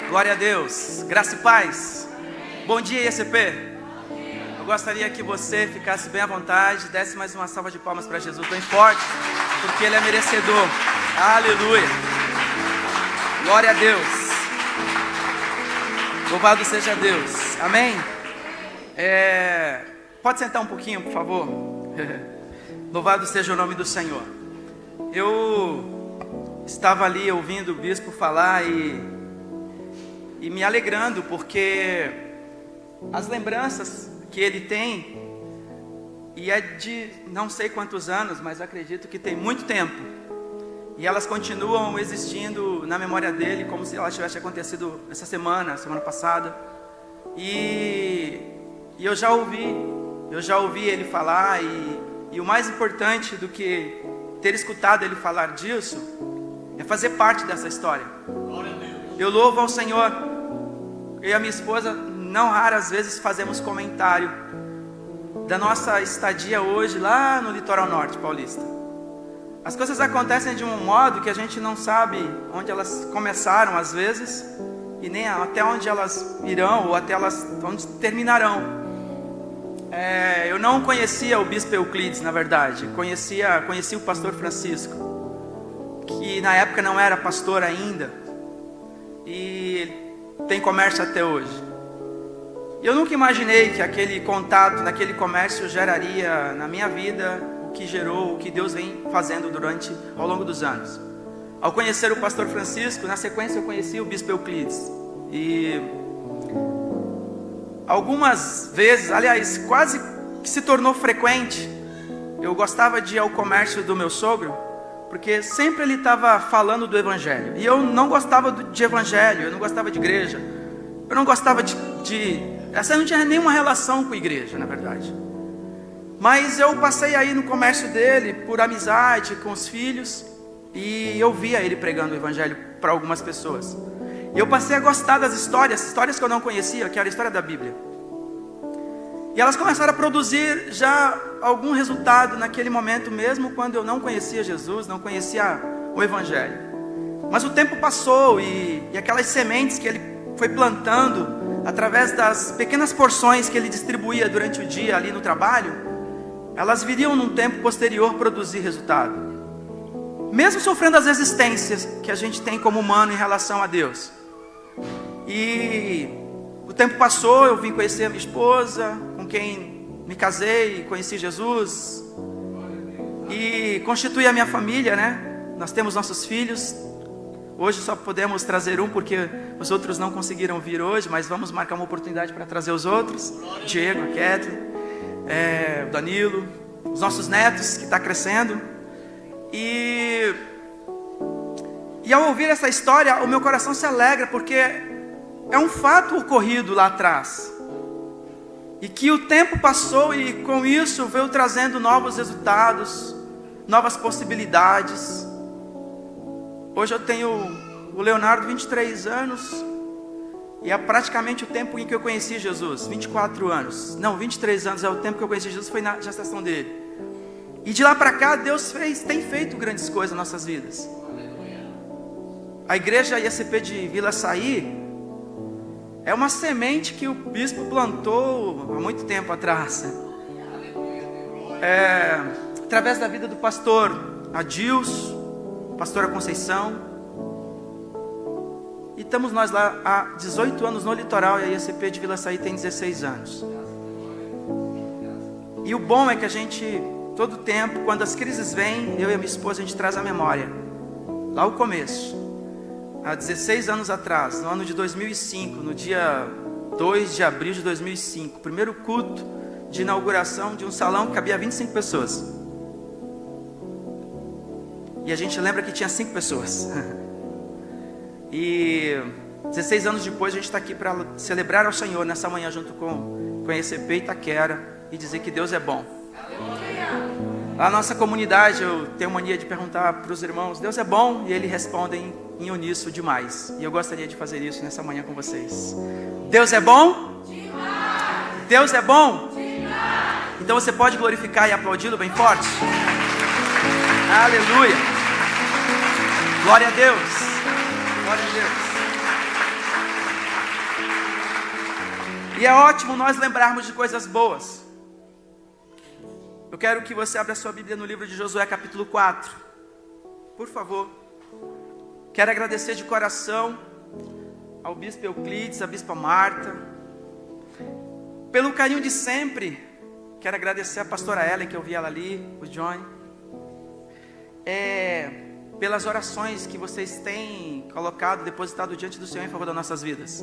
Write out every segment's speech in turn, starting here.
Glória a Deus, graça e paz. Bom dia, ICP. Eu gostaria que você ficasse bem à vontade, desse mais uma salva de palmas para Jesus bem forte, porque Ele é merecedor. Aleluia. Glória a Deus. Louvado seja Deus. Amém. Pode sentar um pouquinho, por favor. Louvado seja o nome do Senhor. Eu estava ali ouvindo o bispo falar e me alegrando, porque as lembranças que ele tem, e é de não sei quantos anos, mas acredito que tem muito tempo, e elas continuam existindo na memória dele, como se elas tivessem acontecido essa semana passada, e eu já ouvi ele falar, e o mais importante do que ter escutado ele falar disso, é fazer parte dessa história. Eu louvo ao Senhor. Eu e a minha esposa, não raras vezes, fazemos comentário da nossa estadia hoje lá no litoral norte paulista. As coisas acontecem de um modo que a gente não sabe onde elas começaram às vezes, e nem até onde elas irão, ou até onde terminarão. Eu não conhecia o bispo Euclides, na verdade. Conheci o pastor Francisco, que na época não era pastor ainda, e tem comércio até hoje. Eu nunca imaginei que aquele contato naquele comércio geraria na minha vida o que gerou, o que Deus vem fazendo ao longo dos anos. Ao conhecer o pastor Francisco, na sequência eu conheci o bispo Euclides. E algumas vezes, aliás, quase que se tornou frequente, eu gostava de ir ao comércio do meu sogro, porque sempre ele estava falando do evangelho, e eu não gostava de evangelho, eu não gostava de igreja, eu não gostava essa não tinha nenhuma relação com a igreja, na verdade. Mas eu passei aí no comércio dele, por amizade com os filhos, e eu via ele pregando o evangelho para algumas pessoas, e eu passei a gostar das histórias que eu não conhecia, que era a história da Bíblia. E elas começaram a produzir já algum resultado naquele momento, mesmo quando eu não conhecia Jesus, não conhecia o Evangelho. Mas o tempo passou e aquelas sementes que ele foi plantando, através das pequenas porções que ele distribuía durante o dia ali no trabalho, elas viriam num tempo posterior produzir resultado. Mesmo sofrendo as resistências que a gente tem como humano em relação a Deus. E o tempo passou, eu vim conhecer a minha esposa, com quem me casei, conheci Jesus, e constituí a minha família, né? Nós temos nossos filhos. Hoje só podemos trazer um, porque os outros não conseguiram vir hoje, mas vamos marcar uma oportunidade para trazer os outros. Diego, a Kathleen, o Danilo, os nossos netos, que está crescendo. E ao ouvir essa história, o meu coração se alegra, porque é um fato ocorrido lá atrás, e que o tempo passou, e com isso veio trazendo novos resultados, novas possibilidades. Hoje eu tenho o Leonardo, 23 anos, e é praticamente o tempo em que eu conheci Jesus. 24 anos, não, 23 anos é o tempo que eu conheci Jesus, foi na gestação dele. E de lá para cá Deus tem feito grandes coisas nas nossas vidas. A igreja ICP de Vila Saí é uma semente que o bispo plantou há muito tempo atrás. Através da vida do pastor Adilson, pastora Conceição. E estamos nós lá há 18 anos no litoral, e a ICP de Vila Saí tem 16 anos. E o bom é que a gente, todo tempo, quando as crises vêm, eu e a minha esposa, a gente traz a memória. Lá o começo. Há 16 anos atrás, no ano de 2005, no dia 2 de abril de 2005, primeiro culto de inauguração de um salão que cabia 25 pessoas. E a gente lembra que tinha 5 pessoas. E 16 anos depois a gente está aqui para celebrar ao Senhor nessa manhã, junto com a ICP Itaquera, e dizer que Deus é bom. Lá na nossa comunidade, eu tenho mania de perguntar para os irmãos: Deus é bom? E eles respondem em uníssono demais. E eu gostaria de fazer isso nessa manhã com vocês. Deus é bom? Demais. Deus é bom? Demais. Então você pode glorificar e aplaudi-lo bem forte? Aleluia. Glória a Deus. Glória a Deus. E é ótimo nós lembrarmos de coisas boas. Eu quero que você abra sua Bíblia no livro de Josué capítulo 4. Por favor. Quero agradecer de coração ao bispo Euclides, à bispa Marta, pelo carinho de sempre. Quero agradecer a pastora Ellen, que eu vi ela ali, o Johnny. Pelas orações que vocês têm colocado, depositado diante do Senhor em favor das nossas vidas.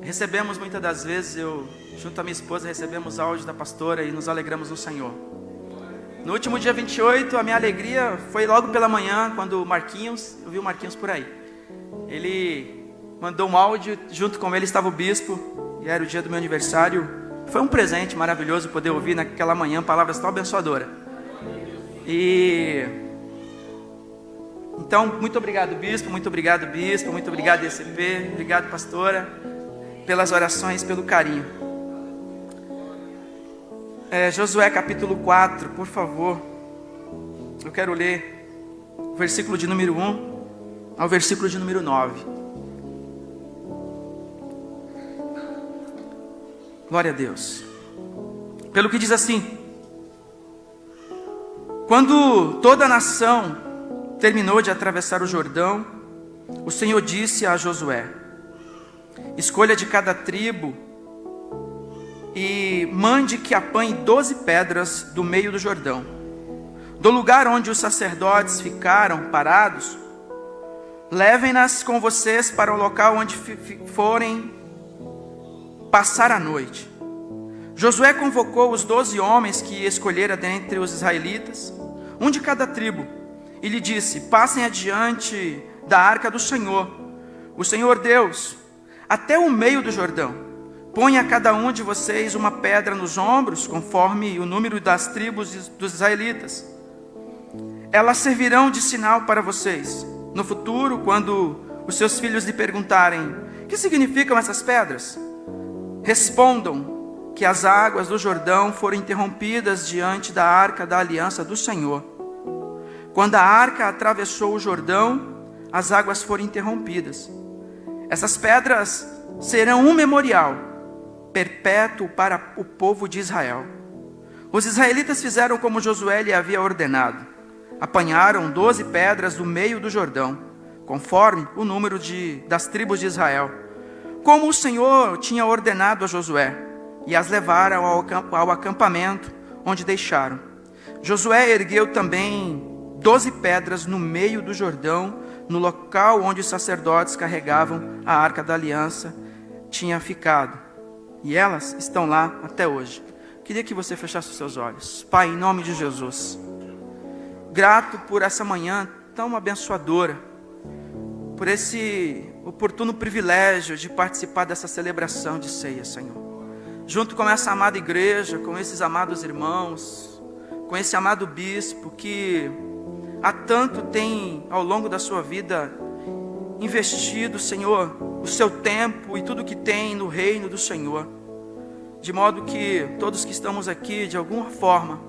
Recebemos muitas das vezes, eu junto à minha esposa recebemos áudio da pastora e nos alegramos no Senhor. No último dia 28, a minha alegria foi logo pela manhã, quando o Marquinhos, eu vi o Marquinhos por aí. Ele mandou um áudio, junto com ele estava o bispo, e era o dia do meu aniversário. Foi um presente maravilhoso poder ouvir naquela manhã palavras tão abençoadoras. Então, muito obrigado bispo, muito obrigado ECP, obrigado pastora, pelas orações, pelo carinho. Josué capítulo 4, por favor. Eu quero ler o versículo de número 1 ao versículo de número 9. Glória a Deus. Pelo que diz assim: quando toda a nação terminou de atravessar o Jordão, o Senhor disse a Josué: escolha de cada tribo e mande que apanhe 12 pedras do meio do Jordão, do lugar onde os sacerdotes ficaram parados. Levem-nas com vocês para o local onde forem passar a noite. Josué convocou os 12 homens que escolhera dentre os israelitas, um de cada tribo, e lhe disse: passem adiante da arca do Senhor, o Senhor Deus, até o meio do Jordão. Ponha cada um de vocês uma pedra nos ombros, conforme o número das tribos dos israelitas. Elas servirão de sinal para vocês. No futuro, quando os seus filhos lhe perguntarem: que significam essas pedras? Respondam que as águas do Jordão foram interrompidas diante da arca da aliança do Senhor. Quando a arca atravessou o Jordão, as águas foram interrompidas. Essas pedras serão um memorial perpétuo para o povo de Israel. Os israelitas fizeram como Josué lhe havia ordenado. Apanharam 12 pedras do meio do Jordão, conforme o número das tribos de Israel, como o Senhor tinha ordenado a Josué, e as levaram ao acampamento, onde deixaram. Josué ergueu também 12 pedras no meio do Jordão, no local onde os sacerdotes carregavam a arca da aliança tinha ficado. E elas estão lá até hoje. Queria que você fechasse os seus olhos. Pai, em nome de Jesus, grato por essa manhã tão abençoadora, por esse oportuno privilégio de participar dessa celebração de ceia, Senhor. Junto com essa amada igreja, com esses amados irmãos, com esse amado bispo que há tanto tem, ao longo da sua vida, investido, Senhor, o seu tempo e tudo que tem no reino do Senhor. De modo que todos que estamos aqui, de alguma forma,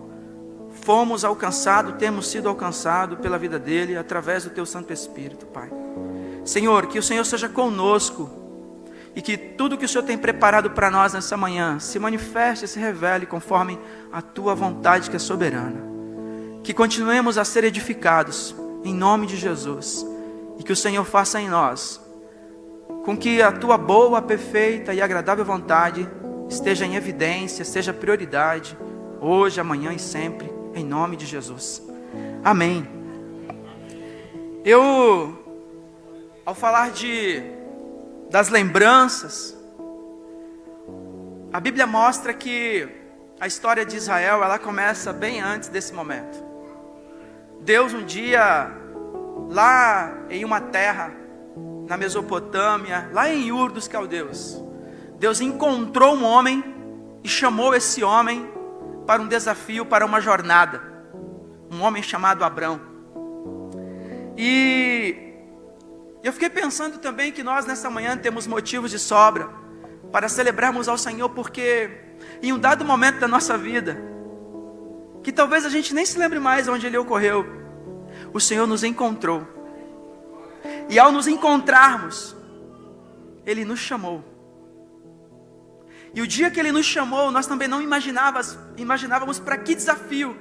fomos alcançados, temos sido alcançados pela vida dele, através do teu Santo Espírito, Pai. Senhor, que o Senhor seja conosco, e que tudo que o Senhor tem preparado para nós nessa manhã, se manifeste e se revele conforme a tua vontade que é soberana. Que continuemos a ser edificados, em nome de Jesus, e que o Senhor faça em nós, com que a tua boa, perfeita e agradável vontade esteja em evidência, seja prioridade, hoje, amanhã e sempre, em nome de Jesus. Amém. Ao falar das lembranças, a Bíblia mostra que a história de Israel, ela começa bem antes desse momento. Deus um dia, lá em uma terra, na Mesopotâmia, lá em Ur dos Caldeus, Deus encontrou um homem e chamou esse homem para um desafio, para uma jornada. Um homem chamado Abrão. E eu fiquei pensando também que nós nessa manhã temos motivos de sobra para celebrarmos ao Senhor, porque em um dado momento da nossa vida, que talvez a gente nem se lembre mais onde ele ocorreu, o Senhor nos encontrou. E ao nos encontrarmos, ele nos chamou. E o dia que Ele nos chamou, nós também não imaginávamos para que desafio.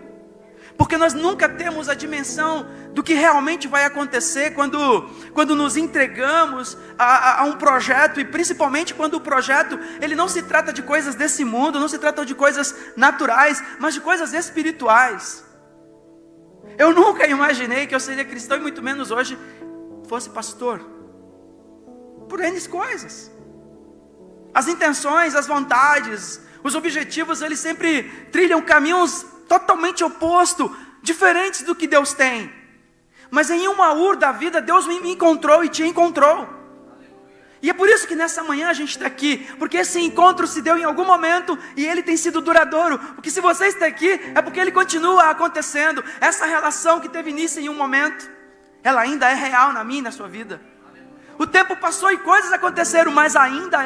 Porque nós nunca temos a dimensão do que realmente vai acontecer quando nos entregamos a um projeto. E principalmente quando o projeto, ele não se trata de coisas desse mundo, não se trata de coisas naturais, mas de coisas espirituais. Eu nunca imaginei que eu seria cristão, e muito menos hoje fosse pastor. Por N coisas. As intenções, as vontades, os objetivos, eles sempre trilham caminhos totalmente opostos, diferentes do que Deus tem. Mas em uma UR da vida, Deus me encontrou e te encontrou. E é por isso que nessa manhã a gente está aqui, porque esse encontro se deu em algum momento e ele tem sido duradouro. Porque se você está aqui, é porque ele continua acontecendo. Essa relação que teve início em um momento, ela ainda é real na minha e na sua vida. O tempo passou e coisas aconteceram, mas ainda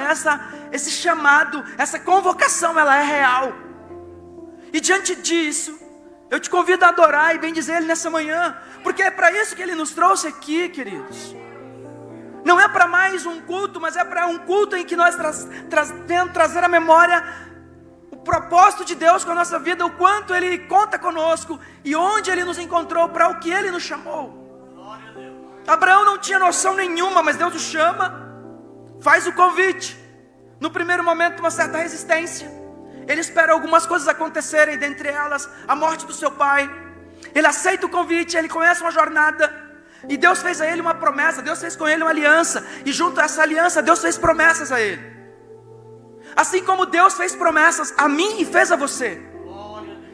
esse chamado, essa convocação, ela é real. E diante disso, eu te convido a adorar e bendizer Ele nessa manhã, porque é para isso que Ele nos trouxe aqui, queridos. Não é para mais um culto, mas é para um culto em que nós tentamos trazer à memória o propósito de Deus com a nossa vida, o quanto Ele conta conosco e onde Ele nos encontrou, para o que Ele nos chamou. Abraão não tinha noção nenhuma, mas Deus o chama, faz o convite. No primeiro momento, uma certa resistência. Ele espera algumas coisas acontecerem, dentre elas a morte do seu pai. Ele aceita o convite, ele começa uma jornada. E Deus fez a ele uma promessa, Deus fez com ele uma aliança. E junto a essa aliança, Deus fez promessas a ele. Assim como Deus fez promessas a mim e fez a você.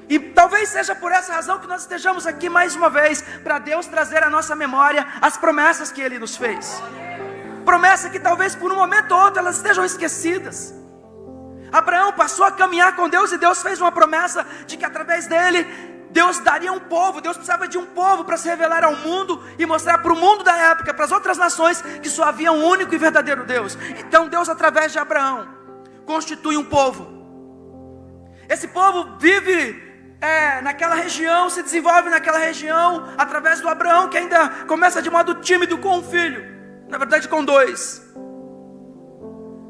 E talvez seja por essa razão que nós estejamos aqui mais uma vez, para Deus trazer à nossa memória as promessas que Ele nos fez. Promessa que talvez por um momento ou outro elas estejam esquecidas. Abraão passou a caminhar com Deus e Deus fez uma promessa de que através dele, Deus daria um povo. Deus precisava de um povo para se revelar ao mundo e mostrar para o mundo da época, para as outras nações, que só havia um único e verdadeiro Deus. Então Deus, através de Abraão, constitui um povo. Esse povo vive naquela região, se desenvolve naquela região, através do Abraão, que ainda começa de modo tímido com um filho, na verdade com dois.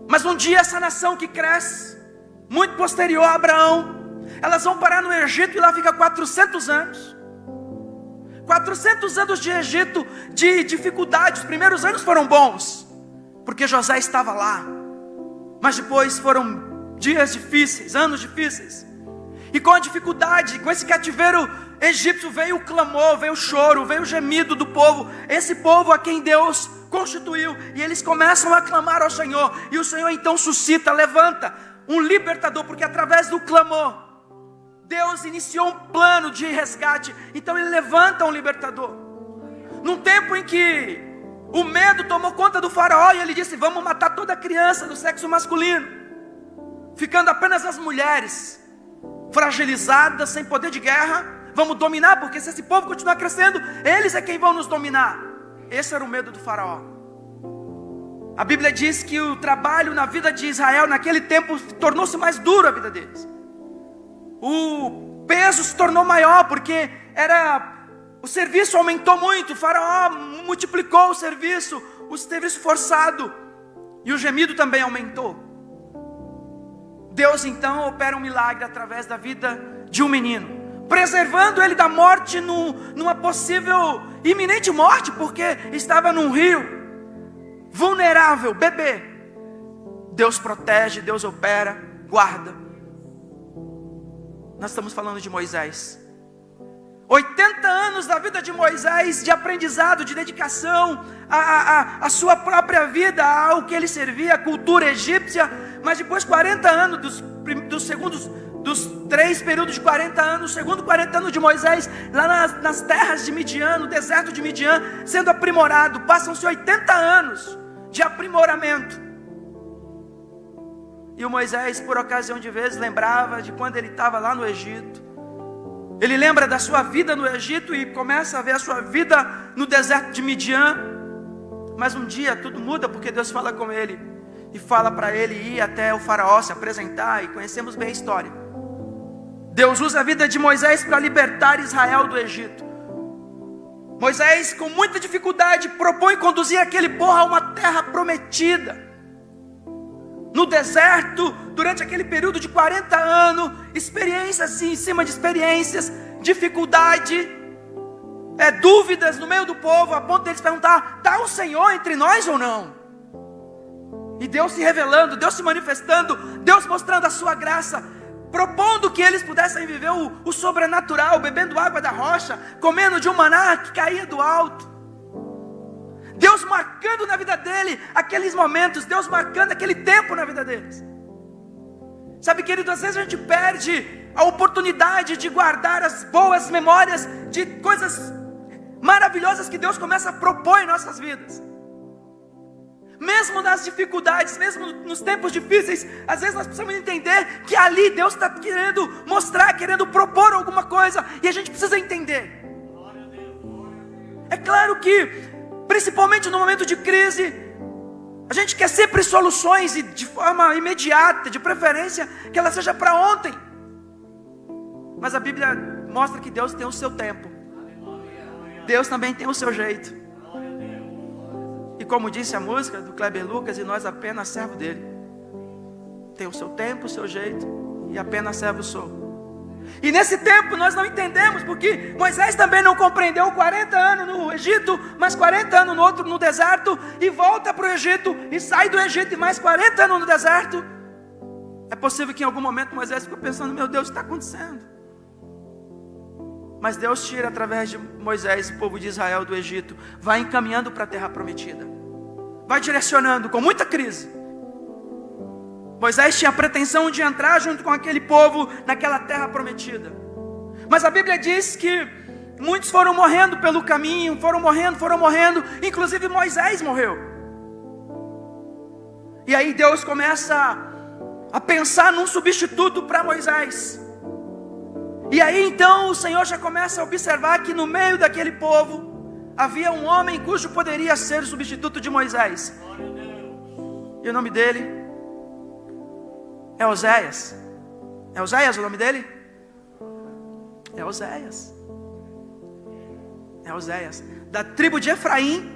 Mas um dia essa nação que cresce, muito posterior a Abraão, elas vão parar no Egito e lá fica 400 anos. 400 anos de Egito, de dificuldade. Os primeiros anos foram bons, porque José estava lá. Mas depois foram dias difíceis, anos difíceis. E com a dificuldade, com esse cativeiro egípcio, veio o clamor, veio o choro, veio o gemido do povo. Esse povo a quem Deus constituiu. E eles começam a clamar ao Senhor. E o Senhor então suscita, levanta um libertador. Porque através do clamor, Deus iniciou um plano de resgate. Então Ele levanta um libertador. Num tempo em que o medo tomou conta do faraó. E ele disse, vamos matar toda criança do sexo masculino, ficando apenas as mulheres fragilizadas, sem poder de guerra. Vamos dominar, porque se esse povo continuar crescendo, eles é quem vão nos dominar. Esse era o medo do faraó. A Bíblia diz que o trabalho na vida de Israel naquele tempo tornou-se mais duro a vida deles. O peso se tornou maior, porque o serviço aumentou muito. O faraó multiplicou o serviço forçado, e o gemido também aumentou. Deus então opera um milagre através da vida de um menino, preservando ele da morte numa possível iminente morte, porque estava num rio, vulnerável, bebê. Deus protege, Deus opera, guarda. Nós estamos falando de Moisés. 80 anos da vida de Moisés, de aprendizado, de dedicação à sua própria vida, ao que ele servia, a cultura egípcia. Mas depois 40 anos, dos 3 períodos de 40 anos, o segundo 40 anos de Moisés, lá nas terras de Midian, no deserto de Midian, sendo aprimorado. Passam-se 80 anos de aprimoramento. E o Moisés, por ocasião de vezes, lembrava de quando ele estava lá no Egito. Ele lembra da sua vida no Egito e começa a ver a sua vida no deserto de Midian. Mas um dia tudo muda, porque Deus fala com ele e fala para ele ir até o faraó se apresentar, e conhecemos bem a história. Deus usa a vida de Moisés para libertar Israel do Egito. Moisés, com muita dificuldade, propõe conduzir aquele povo a uma terra prometida. no deserto, durante aquele período de 40 anos, experiências em cima de experiências, dificuldade, dúvidas no meio do povo, a ponto deles perguntar: está o Senhor entre nós ou não? E Deus se revelando, Deus se manifestando, Deus mostrando a sua graça, propondo que eles pudessem viver o sobrenatural, bebendo água da rocha, comendo de um maná que caía do alto. Deus marcando na vida dele aqueles momentos, Deus marcando aquele tempo na vida deles. Sabe, querido, às vezes a gente perde a oportunidade de guardar as boas memórias de coisas maravilhosas que Deus começa a propor em nossas vidas. Mesmo nas dificuldades, mesmo nos tempos difíceis, às vezes nós precisamos entender que ali Deus está querendo mostrar, querendo propor alguma coisa, e a gente precisa entender. É claro que, principalmente no momento de crise, a gente quer sempre soluções, e de forma imediata, de preferência que ela seja para ontem. Mas a Bíblia mostra que Deus tem o seu tempo, Deus também tem o seu jeito. E como disse a música do Kleber Lucas, e nós apenas servo dele. Tem o seu tempo, o seu jeito, e apenas servo sou. E nesse tempo nós não entendemos, porque Moisés também não compreendeu 40 anos no Egito, mais 40 anos no outro no deserto, e volta para o Egito, e sai do Egito, e mais 40 anos no deserto. É possível que em algum momento Moisés ficou pensando: meu Deus, o que está acontecendo? Mas Deus tira através de Moisés o povo de Israel do Egito, vai encaminhando para a terra prometida, vai direcionando com muita crise. Moisés tinha a pretensão de entrar junto com aquele povo naquela terra prometida, mas a Bíblia diz que muitos foram morrendo pelo caminho, foram morrendo, inclusive Moisés morreu. E aí Deus começa a pensar num substituto para Moisés. E aí então o Senhor já começa a observar que no meio daquele povo havia um homem cujo poderia ser o substituto de Moisés. E o nome dele é Oséias. É Oséias o nome dele? É Oséias. É Oséias, da tribo de Efraim.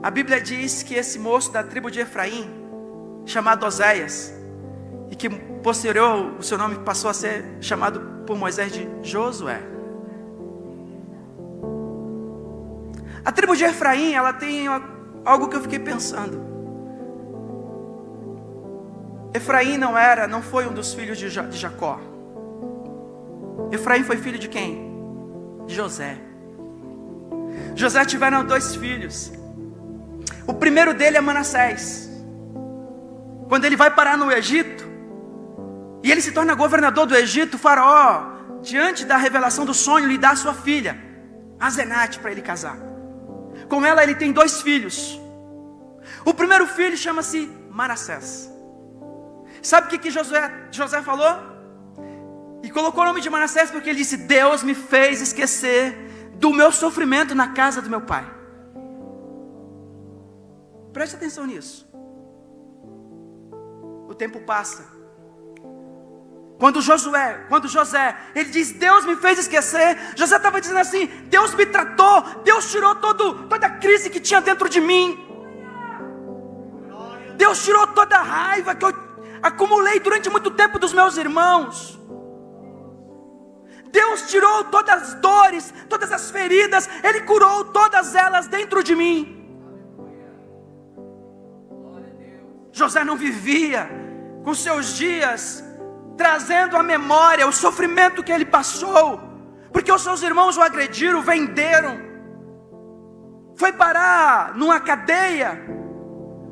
A Bíblia diz que esse moço da tribo de Efraim, chamado Oséias, e que posterior o seu nome passou a ser chamado por Moisés de Josué. A tribo de Efraim, ela tem algo que eu fiquei pensando. Efraim não foi um dos filhos de Jacó. Efraim foi filho de quem? De José. José tiveram 2 filhos. O primeiro dele é Manassés. Quando ele vai parar no Egito, e ele se torna governador do Egito, o faraó, diante da revelação do sonho, lhe dá a sua filha, Asenate, para ele casar. Com ela ele tem 2 filhos. O primeiro filho chama-se Manassés. Sabe o que José falou? E colocou o nome de Manassés porque ele disse: Deus me fez esquecer do meu sofrimento na casa do meu pai. Preste atenção nisso. O tempo passa. Quando José, ele diz: Deus me fez esquecer, José estava dizendo assim: Deus me tratou, Deus tirou toda a crise que tinha dentro de mim, Deus tirou toda a raiva que eu acumulei durante muito tempo dos meus irmãos, Deus tirou todas as dores, todas as feridas, Ele curou todas elas dentro de mim. José não vivia com seus dias trazendo à memória o sofrimento que ele passou, porque os seus irmãos o agrediram, o venderam, foi parar numa cadeia,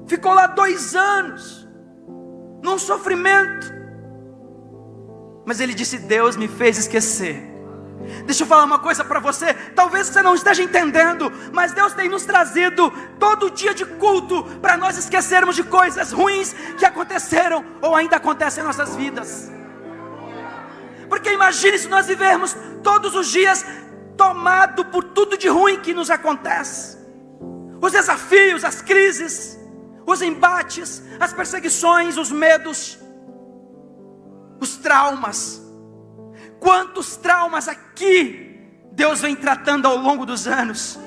ficou lá 2 anos, num sofrimento, mas ele disse: Deus me fez esquecer. Deixa eu falar uma coisa para você, talvez você não esteja entendendo, mas Deus tem nos trazido todo dia de culto para nós esquecermos de coisas ruins que aconteceram ou ainda acontecem em nossas vidas. Porque imagine se nós vivermos todos os dias tomado por tudo de ruim que nos acontece, os desafios, as crises, os embates, as perseguições, os medos, os traumas. Quantos traumas aqui Deus vem tratando ao longo dos anos.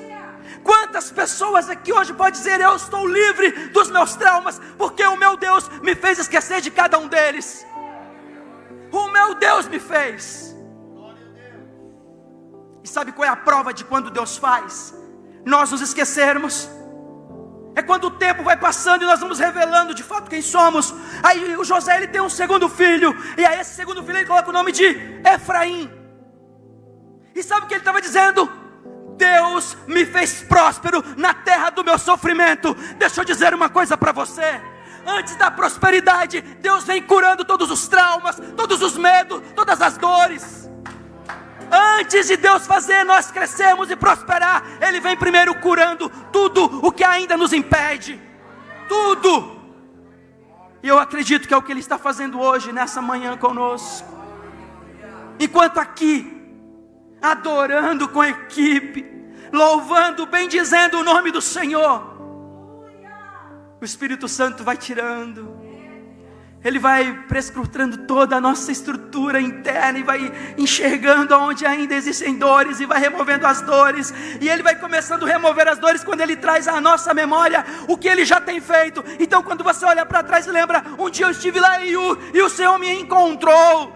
Quantas pessoas aqui hoje podem dizer: eu estou livre dos meus traumas, porque o meu Deus me fez esquecer de cada um deles. O meu Deus me fez. E sabe qual é a prova de quando Deus faz nós nos esquecermos? É quando o tempo vai passando e nós vamos revelando de fato quem somos. Aí o José, ele tem um segundo filho, e a esse segundo filho ele coloca o nome de Efraim. E sabe o que ele estava dizendo? Deus me fez próspero na terra do meu sofrimento. Deixa eu dizer uma coisa para você: antes da prosperidade, Deus vem curando todos os traumas, todos os medos, todas as dores. Antes de Deus fazer nós crescermos e prosperar, Ele vem primeiro curando tudo o que ainda nos impede. Tudo. E eu acredito que é o que Ele está fazendo hoje, nessa manhã conosco. Enquanto aqui, adorando com equipe, louvando, bendizendo o nome do Senhor, o Espírito Santo vai tirando, Ele vai prescrutando toda a nossa estrutura interna, e vai enxergando onde ainda existem dores, e vai removendo as dores, e Ele vai começando a remover as dores, quando Ele traz à nossa memória o que Ele já tem feito. Então quando você olha para trás e lembra: um dia eu estive lá e o Senhor me encontrou,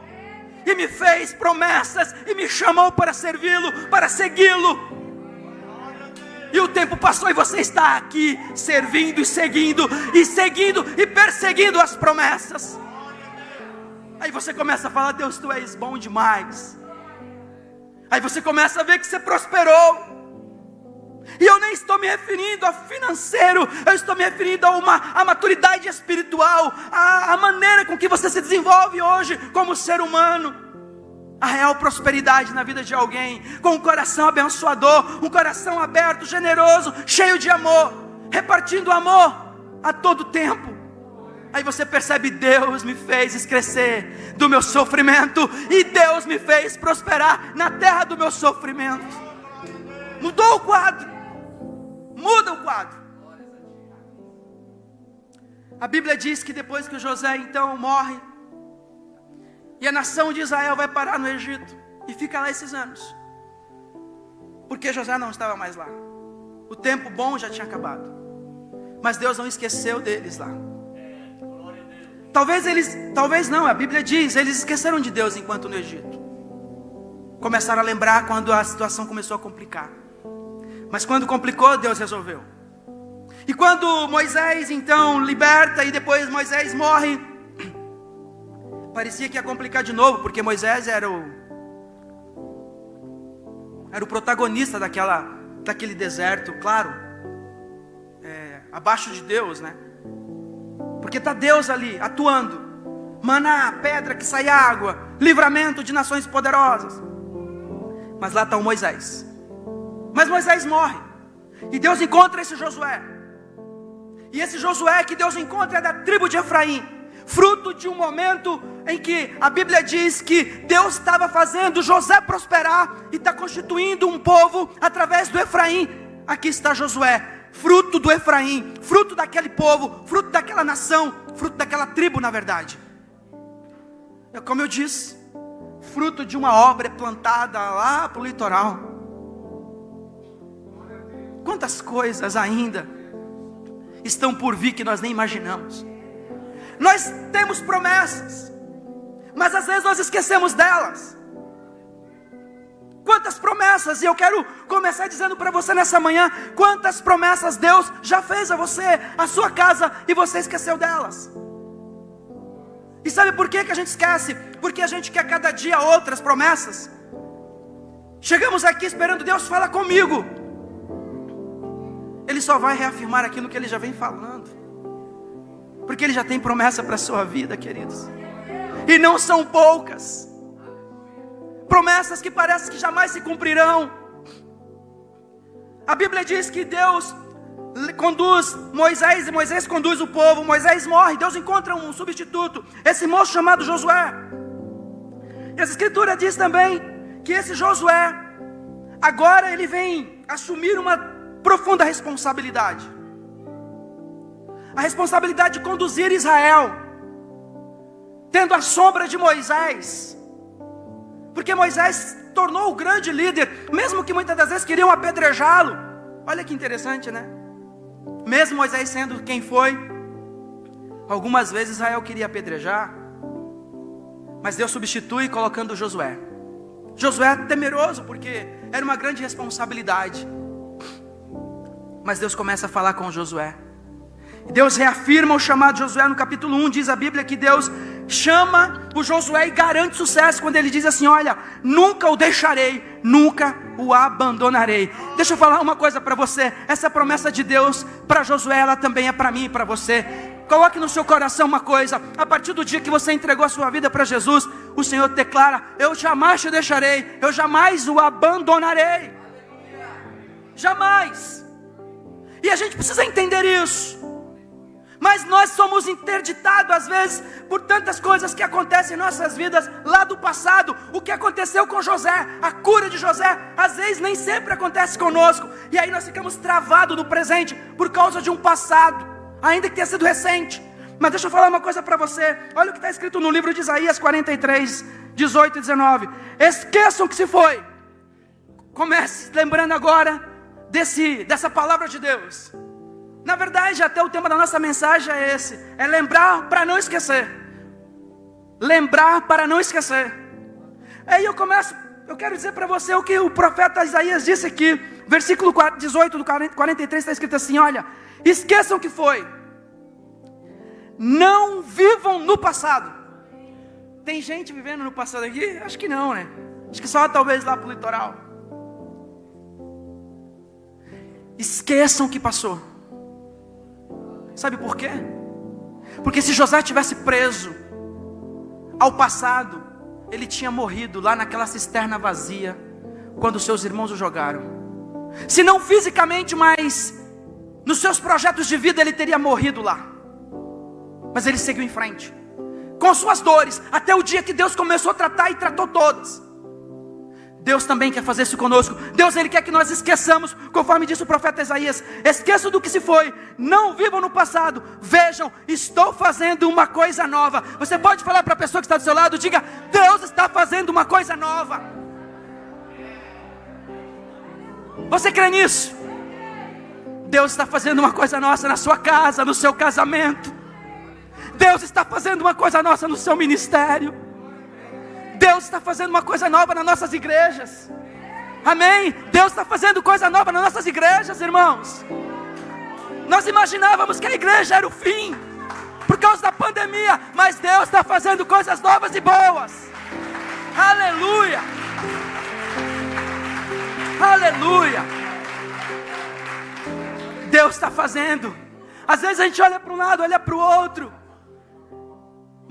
e me fez promessas, e me chamou para servi-lo, para segui-lo. E o tempo passou e você está aqui, servindo e seguindo, e perseguindo as promessas. Aí você começa a falar: Deus, Tu és bom demais. Aí você começa a ver que você prosperou. E eu nem estou me referindo a financeiro, eu estou me referindo a maturidade espiritual, a maneira com que você se desenvolve hoje como ser humano. A real prosperidade na vida de alguém, com um coração abençoador, um coração aberto, generoso, cheio de amor, repartindo amor a todo tempo. Aí você percebe: Deus me fez crescer do meu sofrimento, e Deus me fez prosperar na terra do meu sofrimento. Mudou o quadro. Muda o quadro. A Bíblia diz que depois que o José então morre, e a nação de Israel vai parar no Egito, e fica lá esses anos, porque José não estava mais lá. O tempo bom já tinha acabado, mas Deus não esqueceu deles lá. Talvez não, a Bíblia diz, eles esqueceram de Deus enquanto no Egito. Começaram a lembrar quando a situação começou a complicar. Mas quando complicou, Deus resolveu. E quando Moisés então liberta, e depois Moisés morre, parecia que ia complicar de novo, porque Moisés era o protagonista daquele deserto, claro, abaixo de Deus, né? Porque está Deus ali, atuando. Maná, pedra que sai água, livramento de nações poderosas. Mas lá está o Moisés. Mas Moisés morre, e Deus encontra esse Josué. E esse Josué que Deus encontra é da tribo de Efraim, fruto de um momento em que a Bíblia diz que Deus estava fazendo José prosperar, e está constituindo um povo através do Efraim. Aqui está Josué, fruto do Efraim, fruto daquele povo, fruto daquela nação, fruto daquela tribo, na verdade. É como eu disse, fruto de uma obra plantada lá para o litoral. Quantas coisas ainda estão por vir que nós nem imaginamos. Nós temos promessas, mas às vezes nós esquecemos delas. Quantas promessas, e eu quero começar dizendo para você nessa manhã: quantas promessas Deus já fez a você, a sua casa, e você esqueceu delas. E sabe por que a gente esquece? Porque a gente quer cada dia outras promessas. Chegamos aqui esperando: Deus fala comigo. Ele só vai reafirmar aquilo que Ele já vem falando, porque Ele já tem promessa para a sua vida, queridos. E não são poucas. Promessas que parece que jamais se cumprirão. A Bíblia diz que Deus conduz Moisés, e Moisés conduz o povo. Moisés morre, Deus encontra um substituto, esse moço chamado Josué. E as Escrituras diz também que esse Josué, agora ele vem assumir uma profunda responsabilidade. A responsabilidade de conduzir Israel, tendo a sombra de Moisés, porque Moisés tornou o grande líder, mesmo que muitas das vezes queriam apedrejá-lo. Olha que interessante, né? Mesmo Moisés sendo quem foi, algumas vezes Israel queria apedrejar, mas Deus substitui colocando Josué. Josué é temeroso porque era uma grande responsabilidade, mas Deus começa a falar com Josué. Deus reafirma o chamado de Josué no capítulo 1, diz a Bíblia que Deus chama o Josué e garante sucesso quando ele diz assim: olha, nunca o deixarei, nunca o abandonarei. Deixa eu falar uma coisa para você, essa promessa de Deus para Josué, ela também é para mim e para você. Coloque no seu coração uma coisa: a partir do dia que você entregou a sua vida para Jesus, o Senhor declara: eu jamais te deixarei, eu jamais o abandonarei. Jamais. E a gente precisa entender isso. Mas nós somos interditados às vezes por tantas coisas que acontecem em nossas vidas lá do passado. O que aconteceu com José, a cura de José, às vezes nem sempre acontece conosco. E aí nós ficamos travados no presente por causa de um passado, ainda que tenha sido recente. Mas deixa eu falar uma coisa para você. Olha o que está escrito no livro de Isaías 43, 18 e 19. Esqueçam que se foi. Comece lembrando agora dessa palavra de Deus. Na verdade, até o tema da nossa mensagem é esse: é lembrar para não esquecer. Lembrar para não esquecer. Aí eu quero dizer para você o que o profeta Isaías disse aqui. Versículo 18 do 43 está escrito assim: olha, esqueçam o que foi, não vivam no passado. Tem gente vivendo no passado aqui? Acho que não, né? Acho que só talvez lá para o litoral. Esqueçam o que passou. Sabe por quê? Porque se José tivesse preso ao passado, ele tinha morrido lá naquela cisterna vazia, quando seus irmãos o jogaram. Se não fisicamente, mas nos seus projetos de vida ele teria morrido lá. Mas ele seguiu em frente, com suas dores, até o dia que Deus começou a tratar e tratou todas. Deus também quer fazer isso conosco. Deus, Ele quer que nós esqueçamos, conforme disse o profeta Isaías: esqueçam do que se foi, não vivam no passado, vejam, estou fazendo uma coisa nova. Você pode falar para a pessoa que está do seu lado, diga: Deus está fazendo uma coisa nova. Você crê nisso? Deus está fazendo uma coisa nossa na sua casa, no seu casamento. Deus está fazendo uma coisa nossa no seu ministério. Deus está fazendo uma coisa nova nas nossas igrejas. Amém? Deus está fazendo coisa nova nas nossas igrejas, irmãos. Nós imaginávamos que a igreja era o fim, por causa da pandemia, mas Deus está fazendo coisas novas e boas. Aleluia! Aleluia! Deus está fazendo. Às vezes a gente olha para um lado, olha para o outro,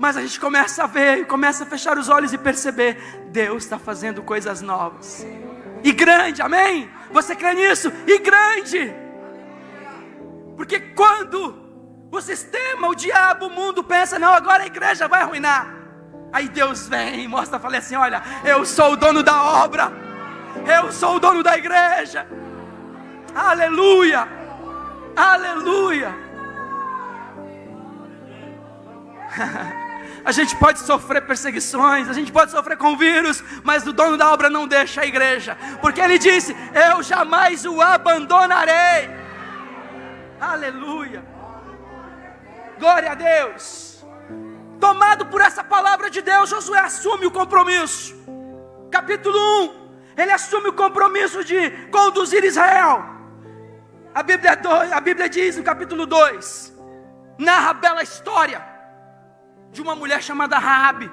mas a gente começa a ver, começa a fechar os olhos e perceber: Deus está fazendo coisas novas. E grande, amém? Você crê nisso? E grande. Porque quando o sistema, o diabo, o mundo pensa: não, agora a igreja vai arruinar. Aí Deus vem e mostra, fala assim: olha, eu sou o dono da obra. Eu sou o dono da igreja. Aleluia. Aleluia. A gente pode sofrer perseguições, a gente pode sofrer com vírus, mas o dono da obra não deixa a igreja, porque ele disse: eu jamais o abandonarei. Aleluia. Glória a Deus. Tomado por essa palavra de Deus, Josué assume o compromisso. Capítulo 1, ele assume o compromisso de conduzir Israel. A Bíblia diz no capítulo 2, narra a bela história de uma mulher chamada Raabe.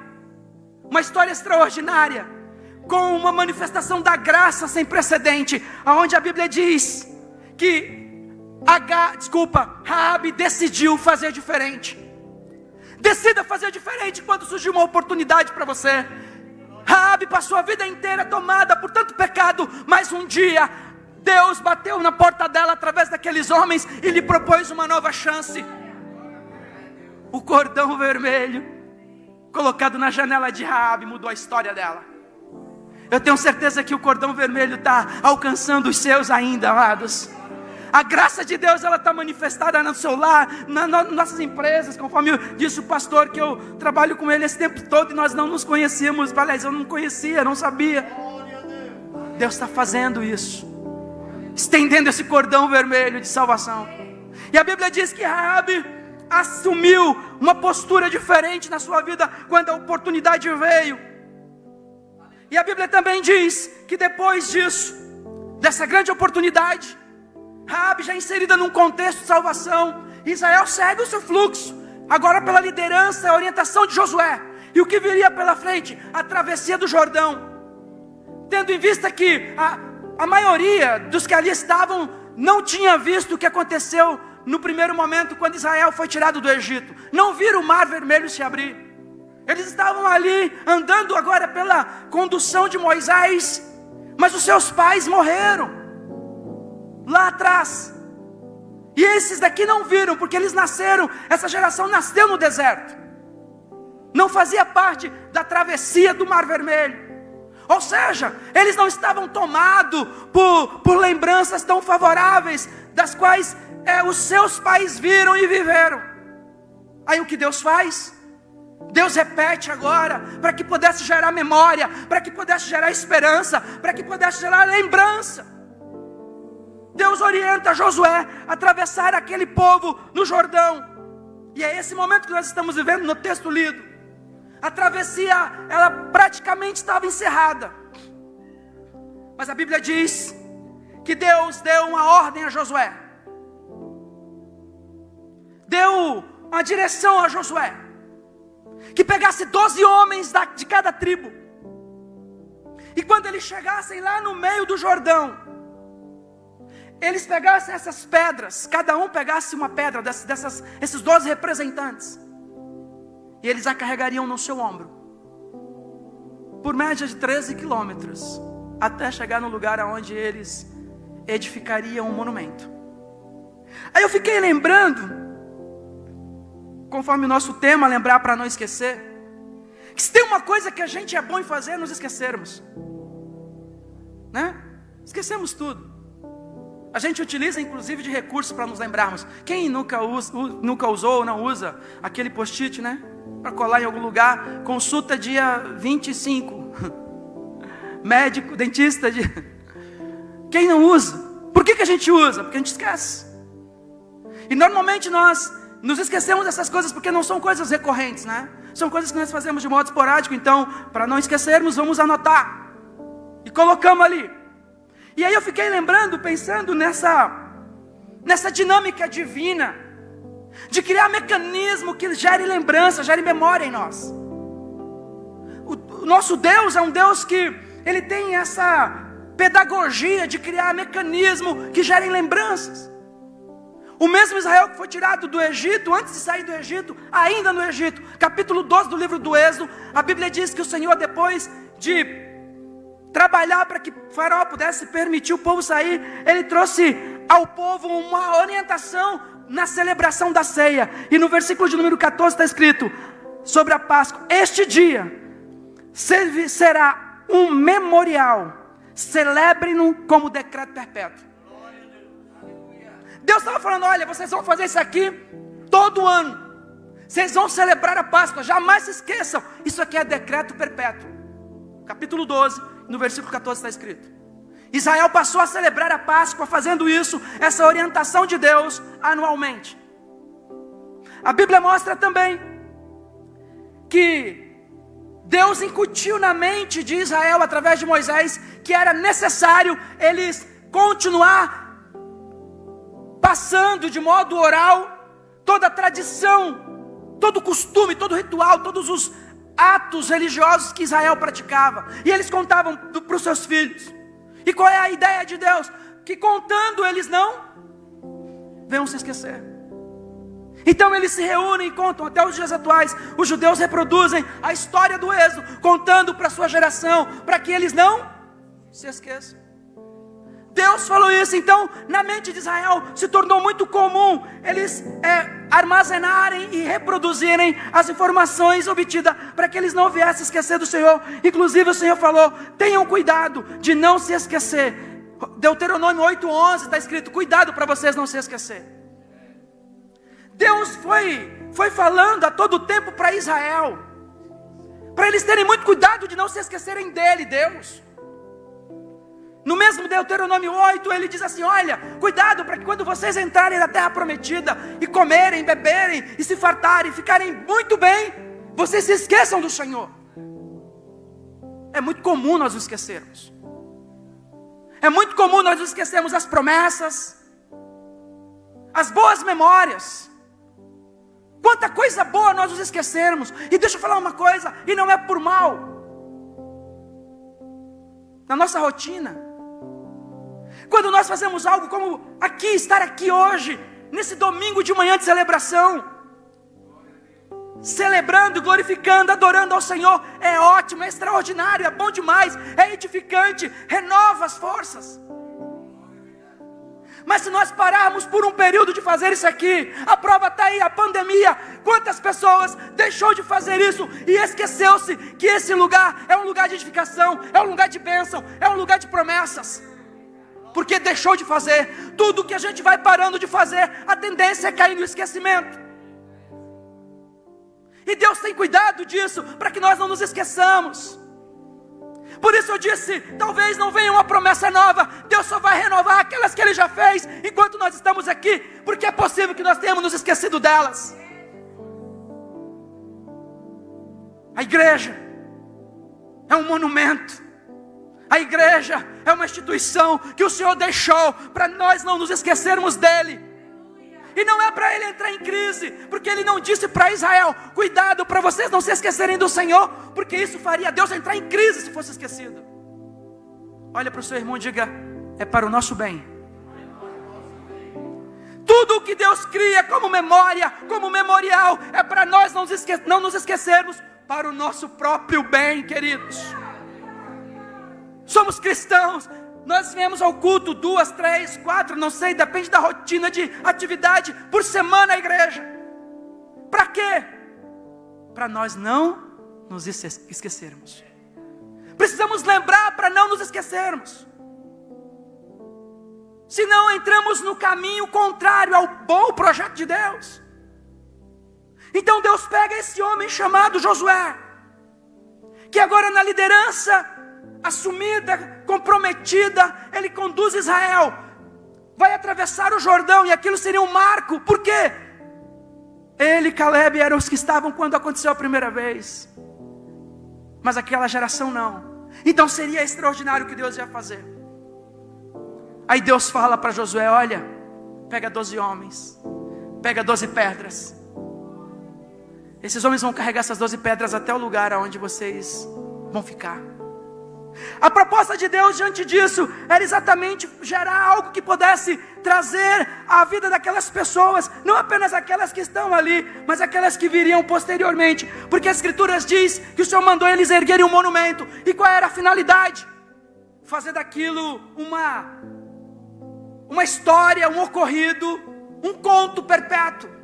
Uma história extraordinária, com uma manifestação da graça sem precedente, onde a Bíblia diz que Raabe decidiu fazer diferente. Decida fazer diferente quando surgir uma oportunidade para você. Raabe passou a vida inteira tomada por tanto pecado, mas um dia Deus bateu na porta dela através daqueles homens e lhe propôs uma nova chance. O cordão vermelho colocado na janela de Raabe mudou a história dela. Eu tenho certeza que o cordão vermelho está alcançando os seus ainda, amados. A graça de Deus, ela está manifestada no seu lar, nas nossas empresas, conforme disse o pastor, que eu trabalho com ele esse tempo todo e nós não nos conhecíamos. Aliás, eu não conhecia, não sabia. Deus está fazendo isso. estendendo esse cordão vermelho de salvação. E a Bíblia diz que Raabe assumiu uma postura diferente na sua vida quando a oportunidade veio. E a Bíblia também diz que depois disso, dessa grande oportunidade, Raabe já inserida num contexto de salvação, Israel segue o seu fluxo, agora pela liderança, a orientação de Josué. E o que viria pela frente? A travessia do Jordão. Tendo em vista que a maioria dos que ali estavam não tinha visto o que aconteceu no primeiro momento quando Israel foi tirado do Egito. Não viram o mar vermelho se abrir. Eles estavam ali andando agora pela condução de Moisés, mas os seus pais morreram lá atrás. E esses daqui não viram, porque eles nasceram, essa geração nasceu no deserto. Não fazia parte da travessia do Mar Vermelho. Ou seja, eles não estavam tomados por lembranças tão favoráveis, das quais os seus pais viram e viveram. Aí o que Deus faz? Deus repete agora, para que pudesse gerar memória, para que pudesse gerar esperança, para que pudesse gerar lembrança. Deus orienta Josué a atravessar aquele povo no Jordão. E é esse momento que nós estamos vivendo no texto lido. A travessia, ela praticamente estava encerrada. Mas a Bíblia diz que Deus deu uma ordem a Josué. Deu uma direção a Josué. Que pegasse 12 homens de cada tribo. E quando eles chegassem lá no meio do Jordão, eles pegassem essas pedras, cada um pegasse uma pedra esses 12 representantes. E eles a carregariam no seu ombro, por média de 13 quilômetros, até chegar no lugar onde eles edificariam um monumento. Aí eu fiquei lembrando, conforme o nosso tema, lembrar para não esquecer, que se tem uma coisa que a gente é bom em fazer, é nos esquecermos, né? Esquecemos tudo. A gente utiliza inclusive de recursos para nos lembrarmos. Quem nunca usou ou não usa aquele post-it, né? Para colar em algum lugar, consulta dia 25, médico, dentista, quem não usa? Por que a gente usa? Porque a gente esquece. E normalmente nós nos esquecemos dessas coisas porque não são coisas recorrentes, né? São coisas que nós fazemos de modo esporádico. Então, para não esquecermos, vamos anotar e colocamos ali. E aí eu fiquei lembrando, pensando nessa dinâmica divina, de criar mecanismo que gere lembrança, gere memória em nós. O nosso Deus é um Deus que Ele tem essa pedagogia de criar mecanismo que gerem lembranças. O mesmo Israel que foi tirado do Egito, antes de sair do Egito, ainda no Egito, capítulo 12 do livro do Êxodo, a Bíblia diz que o Senhor, depois de trabalhar para que Faraó pudesse permitir o povo sair, ele trouxe ao povo uma orientação na celebração da ceia. E no versículo de número 14 está escrito sobre a Páscoa: este dia será um memorial, celebre-no como decreto perpétuo. Deus estava falando: olha, vocês vão fazer isso aqui todo ano, vocês vão celebrar a Páscoa, jamais se esqueçam, isso aqui é decreto perpétuo. Capítulo 12, no versículo 14 está escrito. Israel passou a celebrar a Páscoa fazendo isso, essa orientação de Deus anualmente. A Bíblia mostra também que Deus incutiu na mente de Israel, através de Moisés, que era necessário eles continuar passando de modo oral toda a tradição, todo o costume, todo o ritual, todos os atos religiosos que Israel praticava. E eles contavam para os seus filhos. E qual é a ideia de Deus? Que contando eles não venham se esquecer. Então eles se reúnem e contam. Até os dias atuais, os judeus reproduzem a história do Êxodo, contando para a sua geração, para que eles não se esqueçam. Deus falou isso. Então na mente de Israel se tornou muito comum eles armazenarem e reproduzirem as informações obtidas, para que eles não viessem esquecer do Senhor. Inclusive o Senhor falou: tenham cuidado de não se esquecer. Deuteronômio 8:11 está escrito: cuidado para vocês não se esquecer. Deus foi falando a todo tempo para Israel, para eles terem muito cuidado de não se esquecerem dele, Deus. No mesmo Deuteronômio 8, ele diz assim: olha, cuidado para que quando vocês entrarem na terra prometida, e comerem, beberem, e se fartarem, ficarem muito bem, vocês se esqueçam do Senhor. É muito comum nós nos esquecermos. É muito comum nós nos esquecermos as promessas, as boas memórias. Quanta coisa boa nós nos esquecermos. E deixa eu falar uma coisa, e não é por mal. Na nossa rotina, quando nós fazemos algo como aqui, estar aqui hoje, nesse domingo de manhã de celebração, celebrando, glorificando, adorando ao Senhor, é ótimo, é extraordinário, é bom demais, é edificante, renova as forças. Mas se nós pararmos por um período de fazer isso aqui, a prova está aí, a pandemia. Quantas pessoas deixou de fazer isso e esqueceu-se que esse lugar é um lugar de edificação, é um lugar de bênção, é um lugar de promessas, porque deixou de fazer. Tudo que a gente vai parando de fazer, a tendência é cair no esquecimento. E Deus tem cuidado disso, para que nós não nos esqueçamos. Por isso eu disse, talvez não venha uma promessa nova, Deus só vai renovar aquelas que Ele já fez, enquanto nós estamos aqui, porque é possível que nós tenhamos nos esquecido delas. A igreja é um monumento, a igreja é uma instituição que o Senhor deixou, para nós não nos esquecermos dEle. E não é para ele entrar em crise, porque ele não disse para Israel: cuidado para vocês não se esquecerem do Senhor, porque isso faria Deus entrar em crise se fosse esquecido. Olha para o seu irmão e diga: é para o nosso bem. Tudo o que Deus cria como memória, como memorial, é para nós não nos esquecermos, para o nosso próprio bem, queridos. Somos cristãos. Nós viemos ao culto 2, 3, 4, não sei, depende da rotina de atividade, por semana à igreja. Para quê? Para nós não nos esquecermos. Precisamos lembrar para não nos esquecermos. Senão entramos no caminho contrário ao bom projeto de Deus. Então Deus pega esse homem chamado Josué, que agora na liderança assumida, comprometida, ele conduz Israel, vai atravessar o Jordão, e aquilo seria um marco. Por quê? Ele e Caleb eram os que estavam quando aconteceu a primeira vez, mas aquela geração não. Então seria extraordinário o que Deus ia fazer. Aí Deus fala para Josué: olha, pega 12 homens, pega 12 pedras, esses homens vão carregar essas 12 pedras até o lugar onde vocês vão ficar. A proposta de Deus diante disso era exatamente gerar algo que pudesse trazer a vida daquelas pessoas, não apenas aquelas que estão ali, mas aquelas que viriam posteriormente, porque as Escrituras diz que o Senhor mandou eles erguerem um monumento. E qual era a finalidade? Fazer daquilo uma história, um ocorrido, um conto perpétuo.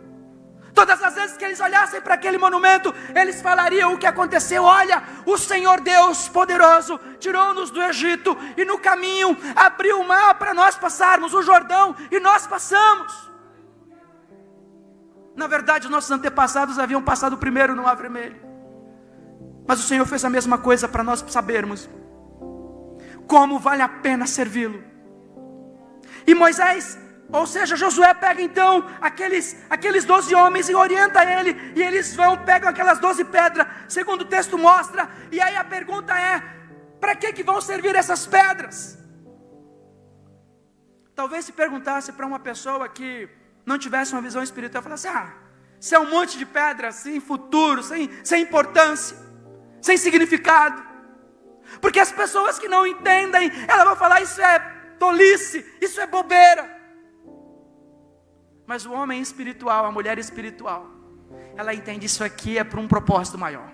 Todas as vezes que eles olhassem para aquele monumento, eles falariam o que aconteceu: olha, o Senhor Deus poderoso tirou-nos do Egito, e no caminho abriu o mar para nós passarmos, o Jordão, e nós passamos. Na verdade, os nossos antepassados haviam passado primeiro no Mar Vermelho, mas o Senhor fez a mesma coisa para nós sabermos como vale a pena servi-lo. E Moisés, ou seja, Josué pega então aqueles 12 homens e orienta ele, e eles pegam aquelas 12 pedras, segundo o texto mostra. E aí a pergunta é: para que vão servir essas pedras? Talvez se perguntasse para uma pessoa que não tivesse uma visão espiritual, falasse: isso é um monte de pedras sem futuro, sem importância, sem significado. Porque as pessoas que não entendem, elas vão falar: isso é tolice, isso é bobeira. Mas o homem espiritual, a mulher espiritual, ela entende: isso aqui é para um propósito maior.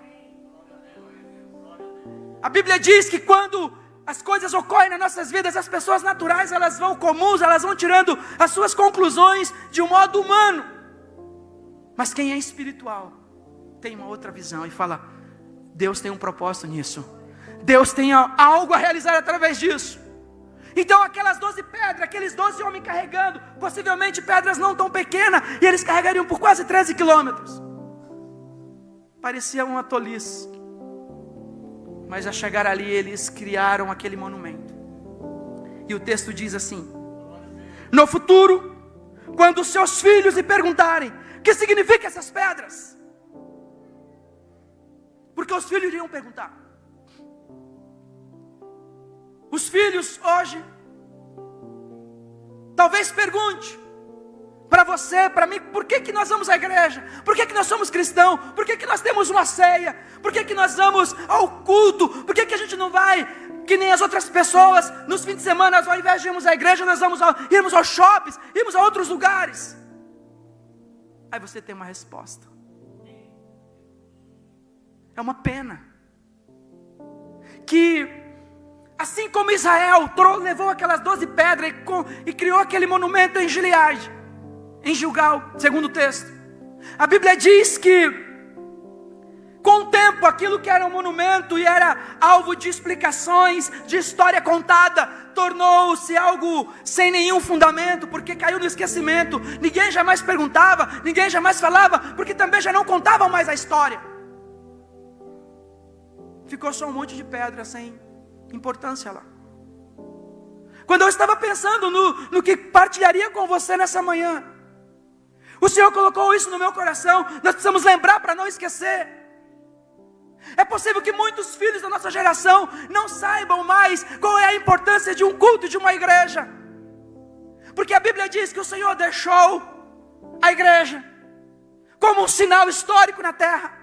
A Bíblia diz que quando as coisas ocorrem nas nossas vidas, as pessoas naturais, elas vão tirando as suas conclusões de um modo humano. Mas quem é espiritual tem uma outra visão e fala: Deus tem um propósito nisso, Deus tem algo a realizar através disso. Então aquelas 12 pedras, aqueles 12 homens carregando, possivelmente pedras não tão pequenas, e eles carregariam por quase 13 quilômetros. Parecia uma tolice, mas a chegar ali eles criaram aquele monumento. E o texto diz assim: no futuro, quando os seus filhos lhe perguntarem: o que significam essas pedras? Porque os filhos iriam perguntar. Os filhos hoje talvez pergunte para você, para mim: por que nós vamos à igreja? Por que nós somos cristãos? Por que nós temos uma ceia? Por que nós vamos ao culto? Por que a gente não vai, que nem as outras pessoas, nos fins de semana, ao invés de irmos à igreja, nós irmos aos shoppings, irmos a outros lugares? Aí você tem uma resposta. É uma pena que, assim como Israel levou aquelas 12 pedras e criou aquele monumento em Gileade, em Gilgal, segundo o texto, a Bíblia diz que com o tempo aquilo que era um monumento e era alvo de explicações, de história contada, tornou-se algo sem nenhum fundamento, porque caiu no esquecimento. Ninguém jamais perguntava, ninguém jamais falava, porque também já não contavam mais a história. Ficou só um monte de pedra sem importância lá. Quando eu estava pensando no que partilharia com você nessa manhã, o Senhor colocou isso no meu coração. Nós precisamos lembrar para não esquecer. É possível que muitos filhos da nossa geração não saibam mais qual é a importância de um culto, de uma igreja, porque a Bíblia diz que o Senhor deixou a igreja como um sinal histórico na terra.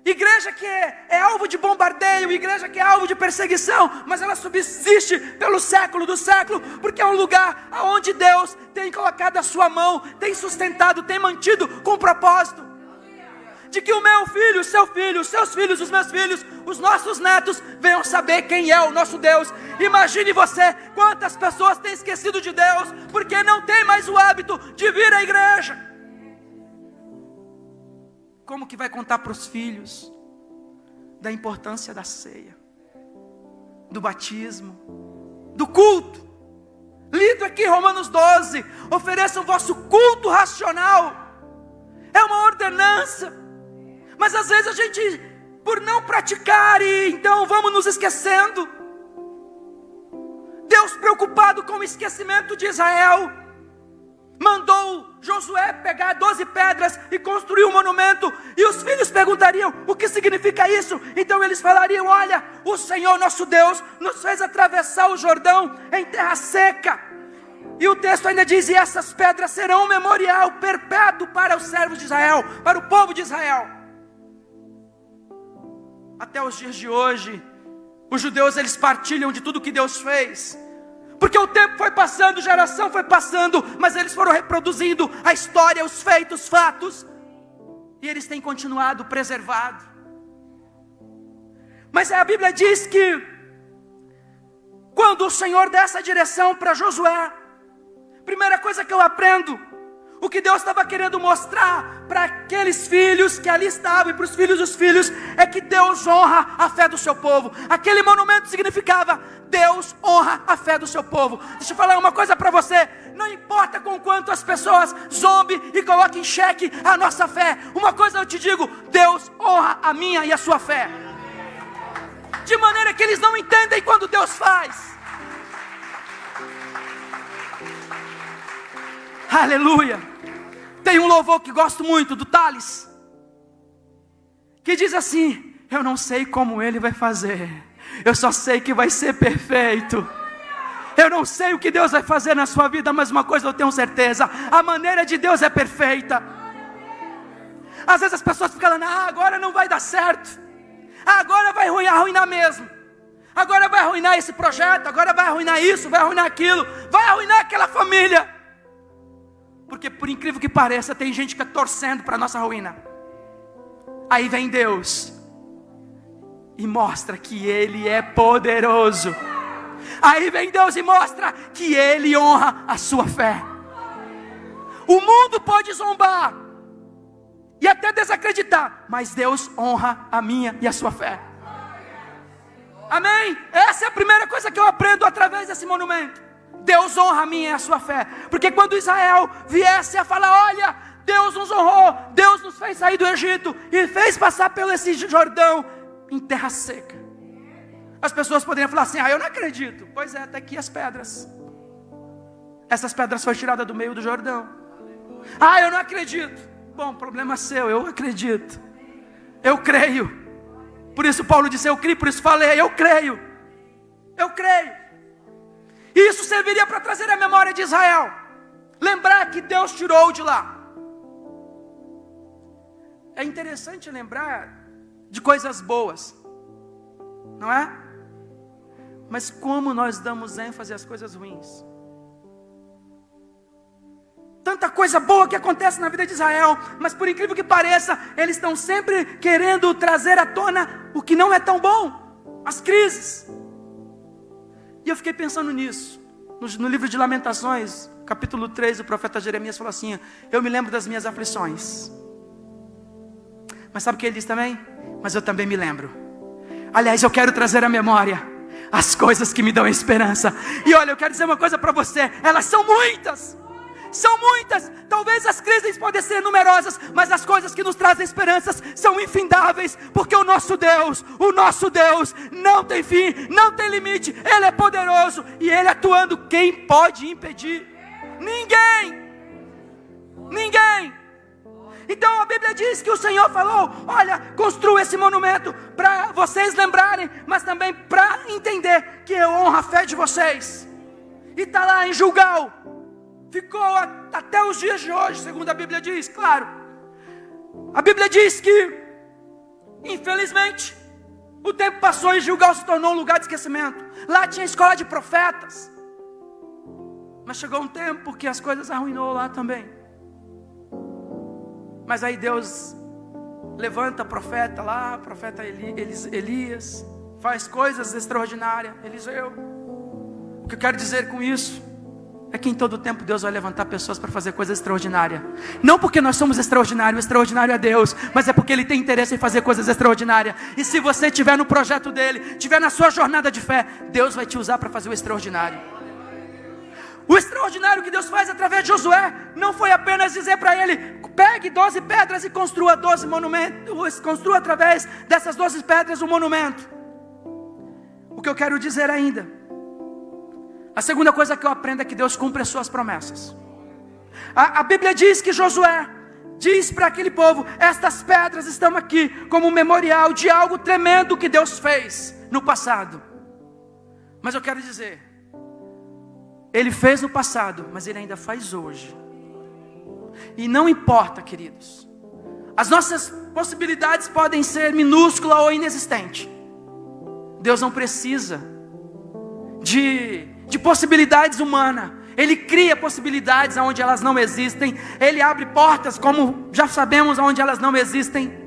Igreja que é alvo de bombardeio, igreja que é alvo de perseguição, mas ela subsiste pelo século do século, porque é um lugar onde Deus tem colocado a sua mão, tem sustentado, tem mantido com propósito, de que o meu filho, o seu filho, os seus filhos, os meus filhos, os nossos netos venham saber quem é o nosso Deus. Imagine você, quantas pessoas têm esquecido de Deus, porque não tem mais o hábito de vir à igreja. Como que vai contar para os filhos da importância da ceia, do batismo, do culto? Lido aqui Romanos 12, ofereçam o vosso culto racional. É uma ordenança, mas às vezes a gente, por não praticar, e então vamos nos esquecendo. Deus, preocupado com o esquecimento de Israel, mandou Josué pegar 12 pedras e construir um monumento. E os filhos perguntariam: o que significa isso? Então eles falariam: olha, o Senhor nosso Deus nos fez atravessar o Jordão em terra seca. E o texto ainda diz: e essas pedras serão um memorial perpétuo para os servos de Israel, para o povo de Israel. Até os dias de hoje, os judeus, eles partilham de tudo que Deus fez, porque o tempo foi passando, geração foi passando, mas eles foram reproduzindo a história, os feitos, os fatos, e eles têm continuado preservado. Mas a Bíblia diz que quando o Senhor dá essa direção para Josué, primeira coisa que eu aprendo, o que Deus estava querendo mostrar para aqueles filhos que ali estavam e para os filhos dos filhos, é que Deus honra a fé do seu povo. Aquele monumento significava: Deus honra a fé do seu povo. Deixa eu falar uma coisa para você: não importa com quanto as pessoas zombem e coloquem em xeque a nossa fé, uma coisa eu te digo: Deus honra a minha e a sua fé, de maneira que eles não entendem quando Deus faz. Aleluia. Tem um louvor que gosto muito, do Thales, que diz assim: eu não sei como ele vai fazer, eu só sei que vai ser perfeito. Eu não sei o que Deus vai fazer na sua vida, mas uma coisa eu tenho certeza: a maneira de Deus é perfeita. Às vezes as pessoas ficam falando: agora não vai dar certo, agora vai arruinar mesmo, agora vai arruinar esse projeto, agora vai arruinar isso, vai arruinar aquilo, vai arruinar aquela família. Porque por incrível que pareça, tem gente que está torcendo para a nossa ruína. Aí vem Deus e mostra que Ele é poderoso. Aí vem Deus e mostra que Ele honra a sua fé. O mundo pode zombar e até desacreditar, mas Deus honra a minha e a sua fé. Amém? Essa é a primeira coisa que eu aprendo através desse monumento. Deus honra a minha e a sua fé. Porque quando Israel viesse a falar: olha, Deus nos honrou, Deus nos fez sair do Egito e fez passar pelo esse Jordão em terra seca, As pessoas poderiam falar assim: eu não acredito. Pois é, está aqui as pedras. Essas pedras foram tiradas do meio do Jordão. Eu não acredito. Bom, problema seu, eu acredito. Eu creio. Por isso Paulo disse: eu creio, por isso falei, eu creio. Eu creio. E isso serviria para trazer a memória de Israel. Lembrar que Deus tirou de lá. É interessante lembrar de coisas boas, não é? Mas como nós damos ênfase às coisas ruins. Tanta coisa boa que acontece na vida de Israel, mas por incrível que pareça, eles estão sempre querendo trazer à tona o que não é tão bom, as crises. E eu fiquei pensando nisso, no livro de Lamentações, capítulo 3, o profeta Jeremias falou assim: eu me lembro das minhas aflições. Mas sabe o que ele diz também? Mas eu também me lembro. Aliás, eu quero trazer à memória as coisas que me dão esperança. E olha, eu quero dizer uma coisa para você, elas são muitas. São muitas, talvez as crises podem ser numerosas, mas as coisas que nos trazem esperanças são infindáveis, porque o nosso Deus não tem fim, não tem limite, Ele é poderoso, e Ele atuando, quem pode impedir? Ninguém. Então a Bíblia diz que o Senhor falou: olha, construa esse monumento para vocês lembrarem, mas também para entender que eu honro a fé de vocês. E está lá em Gilgal. Ficou até os dias de hoje, segundo a Bíblia diz, claro. A Bíblia diz que, infelizmente, o tempo passou e Gilgal se tornou um lugar de esquecimento. Lá tinha escola de profetas. Mas chegou um tempo que as coisas arruinou lá também. Mas aí Deus levanta profeta lá, profeta Elias, faz coisas extraordinárias, Eliseu. O que eu quero dizer com isso é que em todo tempo Deus vai levantar pessoas para fazer coisas extraordinárias. Não porque nós somos extraordinários, o extraordinário é Deus, mas é porque Ele tem interesse em fazer coisas extraordinárias. E se você estiver no projeto dEle, estiver na sua jornada de fé, Deus vai te usar para fazer o extraordinário. O extraordinário que Deus faz através de Josué não foi apenas dizer para ele: pegue 12 pedras e construa 12 monumentos, construa através dessas 12 pedras um monumento. O que eu quero dizer ainda, a segunda coisa que eu aprendo é que Deus cumpre as suas promessas. A Bíblia diz que Josué diz para aquele povo: estas pedras estão aqui como um memorial de algo tremendo que Deus fez no passado. Mas eu quero dizer, Ele fez no passado, mas Ele ainda faz hoje. E não importa, queridos, as nossas possibilidades podem ser minúsculas ou inexistentes. Deus não precisa de possibilidades humanas. Ele cria possibilidades onde elas não existem. Ele abre portas, como já sabemos, onde elas não existem.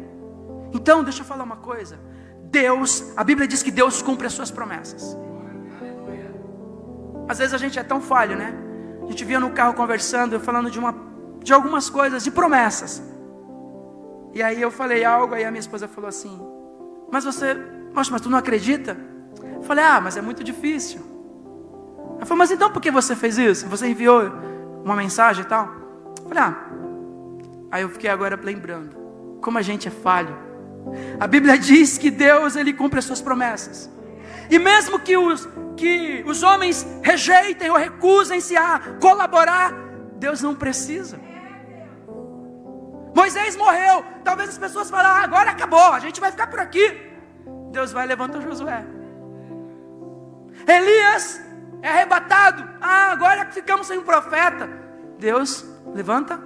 Então, deixa eu falar uma coisa. A Bíblia diz que Deus cumpre as suas promessas. Às vezes a gente é tão falho, né? A gente via no carro conversando, falando de algumas coisas, de promessas. E aí eu falei algo, aí a minha esposa falou assim: mas tu não acredita? Eu falei: mas é muito difícil. Ela falou: mas então por que você fez isso? Você enviou uma mensagem e tal? Eu falei: Aí eu fiquei agora lembrando como a gente é falho. A Bíblia diz que Deus, Ele cumpre as suas promessas. E mesmo que os homens rejeitem ou recusem-se a colaborar, Deus não precisa. Moisés morreu. Talvez as pessoas falem: agora acabou, a gente vai ficar por aqui. Deus vai levantar Josué. Elias é arrebatado. Agora ficamos sem um profeta. Deus levanta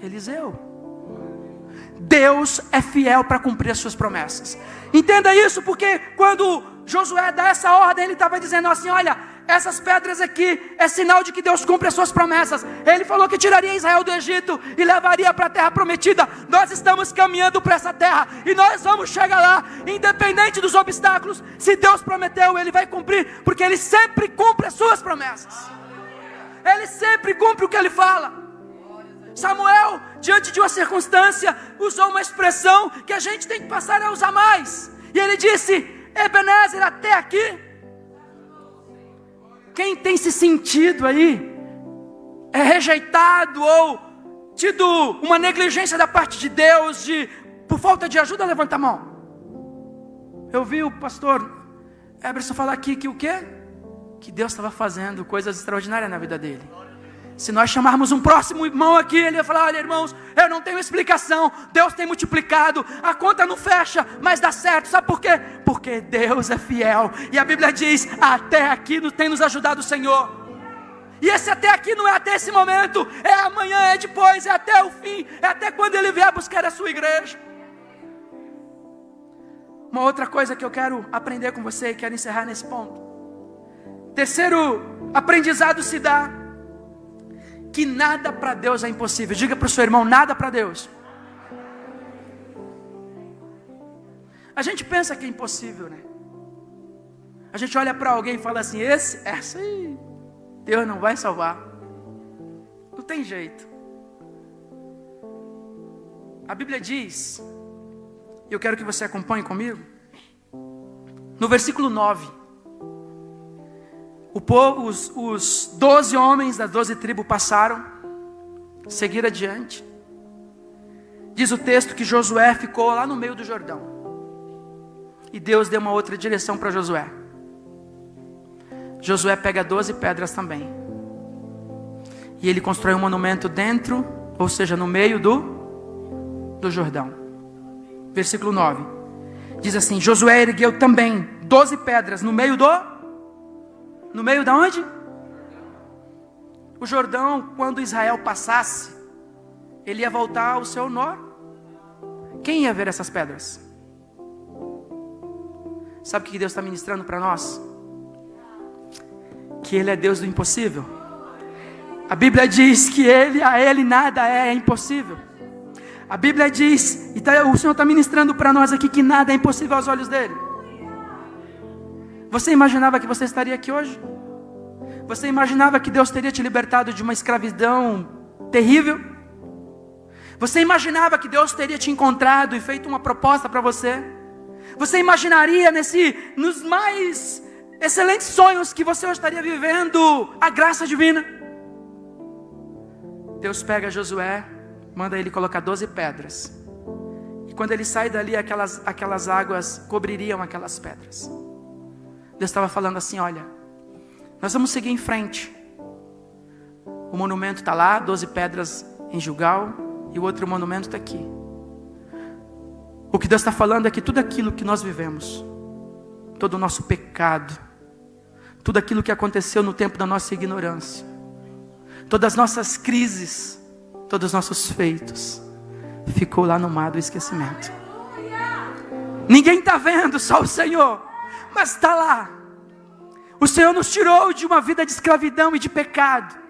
Eliseu. Deus é fiel para cumprir as suas promessas. Entenda isso, porque quando Josué dá essa ordem, ele estava dizendo assim: olha, essas pedras aqui é sinal de que Deus cumpre as suas promessas. Ele falou que tiraria Israel do Egito e levaria para a terra prometida. Nós estamos caminhando para essa terra e nós vamos chegar lá, independente dos obstáculos. Se Deus prometeu, Ele vai cumprir, porque Ele sempre cumpre as suas promessas. Ele sempre cumpre o que Ele fala. Samuel, diante de uma circunstância, usou uma expressão que a gente tem que passar a usar mais. E ele disse: Ebenezer, até aqui. Quem tem se sentido aí rejeitado ou tido uma negligência da parte de Deus, por falta de ajuda, levanta a mão. Eu vi o pastor Eberson fala aqui que o quê? Que Deus estava fazendo coisas extraordinárias na vida dele. Se nós chamarmos um próximo irmão aqui, ele ia falar: olha, irmãos, eu não tenho explicação, Deus tem multiplicado, a conta não fecha, mas dá certo. Sabe por quê? Porque Deus é fiel. E a Bíblia diz: até aqui tem nos ajudado o Senhor. E esse até aqui não é até esse momento, é amanhã, é depois, é até o fim, é até quando Ele vier buscar a sua igreja. Uma outra coisa que eu quero aprender com você e quero encerrar nesse ponto. Terceiro aprendizado se dá: que nada para Deus é impossível. Diga para o seu irmão: nada para Deus. A gente pensa que é impossível, né? A gente olha para alguém e fala assim: essa aí, Deus não vai salvar. Não tem jeito. A Bíblia diz, e eu quero que você acompanhe comigo, no versículo 9, o povo, os 12 homens das 12 tribos passaram, seguiram adiante. Diz o texto que Josué ficou lá no meio do Jordão. E Deus deu uma outra direção para Josué. Josué pega 12 pedras também. E ele constrói um monumento dentro, ou seja, no meio do Jordão. Versículo 9. Diz assim: Josué ergueu também 12 pedras no meio da onde? O Jordão, quando Israel passasse, ele ia voltar ao seu nó. Quem ia ver essas pedras? Sabe o que Deus está ministrando para nós? Que Ele é Deus do impossível. A Bíblia diz que a Ele nada é impossível. A Bíblia diz, o Senhor está ministrando para nós aqui, que nada é impossível aos olhos dEle. Você imaginava que você estaria aqui hoje? Você imaginava que Deus teria te libertado de uma escravidão terrível? Você imaginava que Deus teria te encontrado e feito uma proposta para você? Você imaginaria nos mais excelentes sonhos que você hoje estaria vivendo a graça divina? Deus pega Josué, manda ele colocar 12 pedras. E quando ele sai dali, aquelas águas cobririam aquelas pedras. Deus estava falando assim: olha, nós vamos seguir em frente. O monumento está lá, 12 pedras em Gilgal, e o outro monumento está aqui. O que Deus está falando é que tudo aquilo que nós vivemos, todo o nosso pecado, tudo aquilo que aconteceu no tempo da nossa ignorância, todas as nossas crises, todos os nossos feitos, ficou lá no mar do esquecimento. Ninguém está vendo, só o Senhor, mas está lá. O Senhor nos tirou de uma vida de escravidão e de pecado.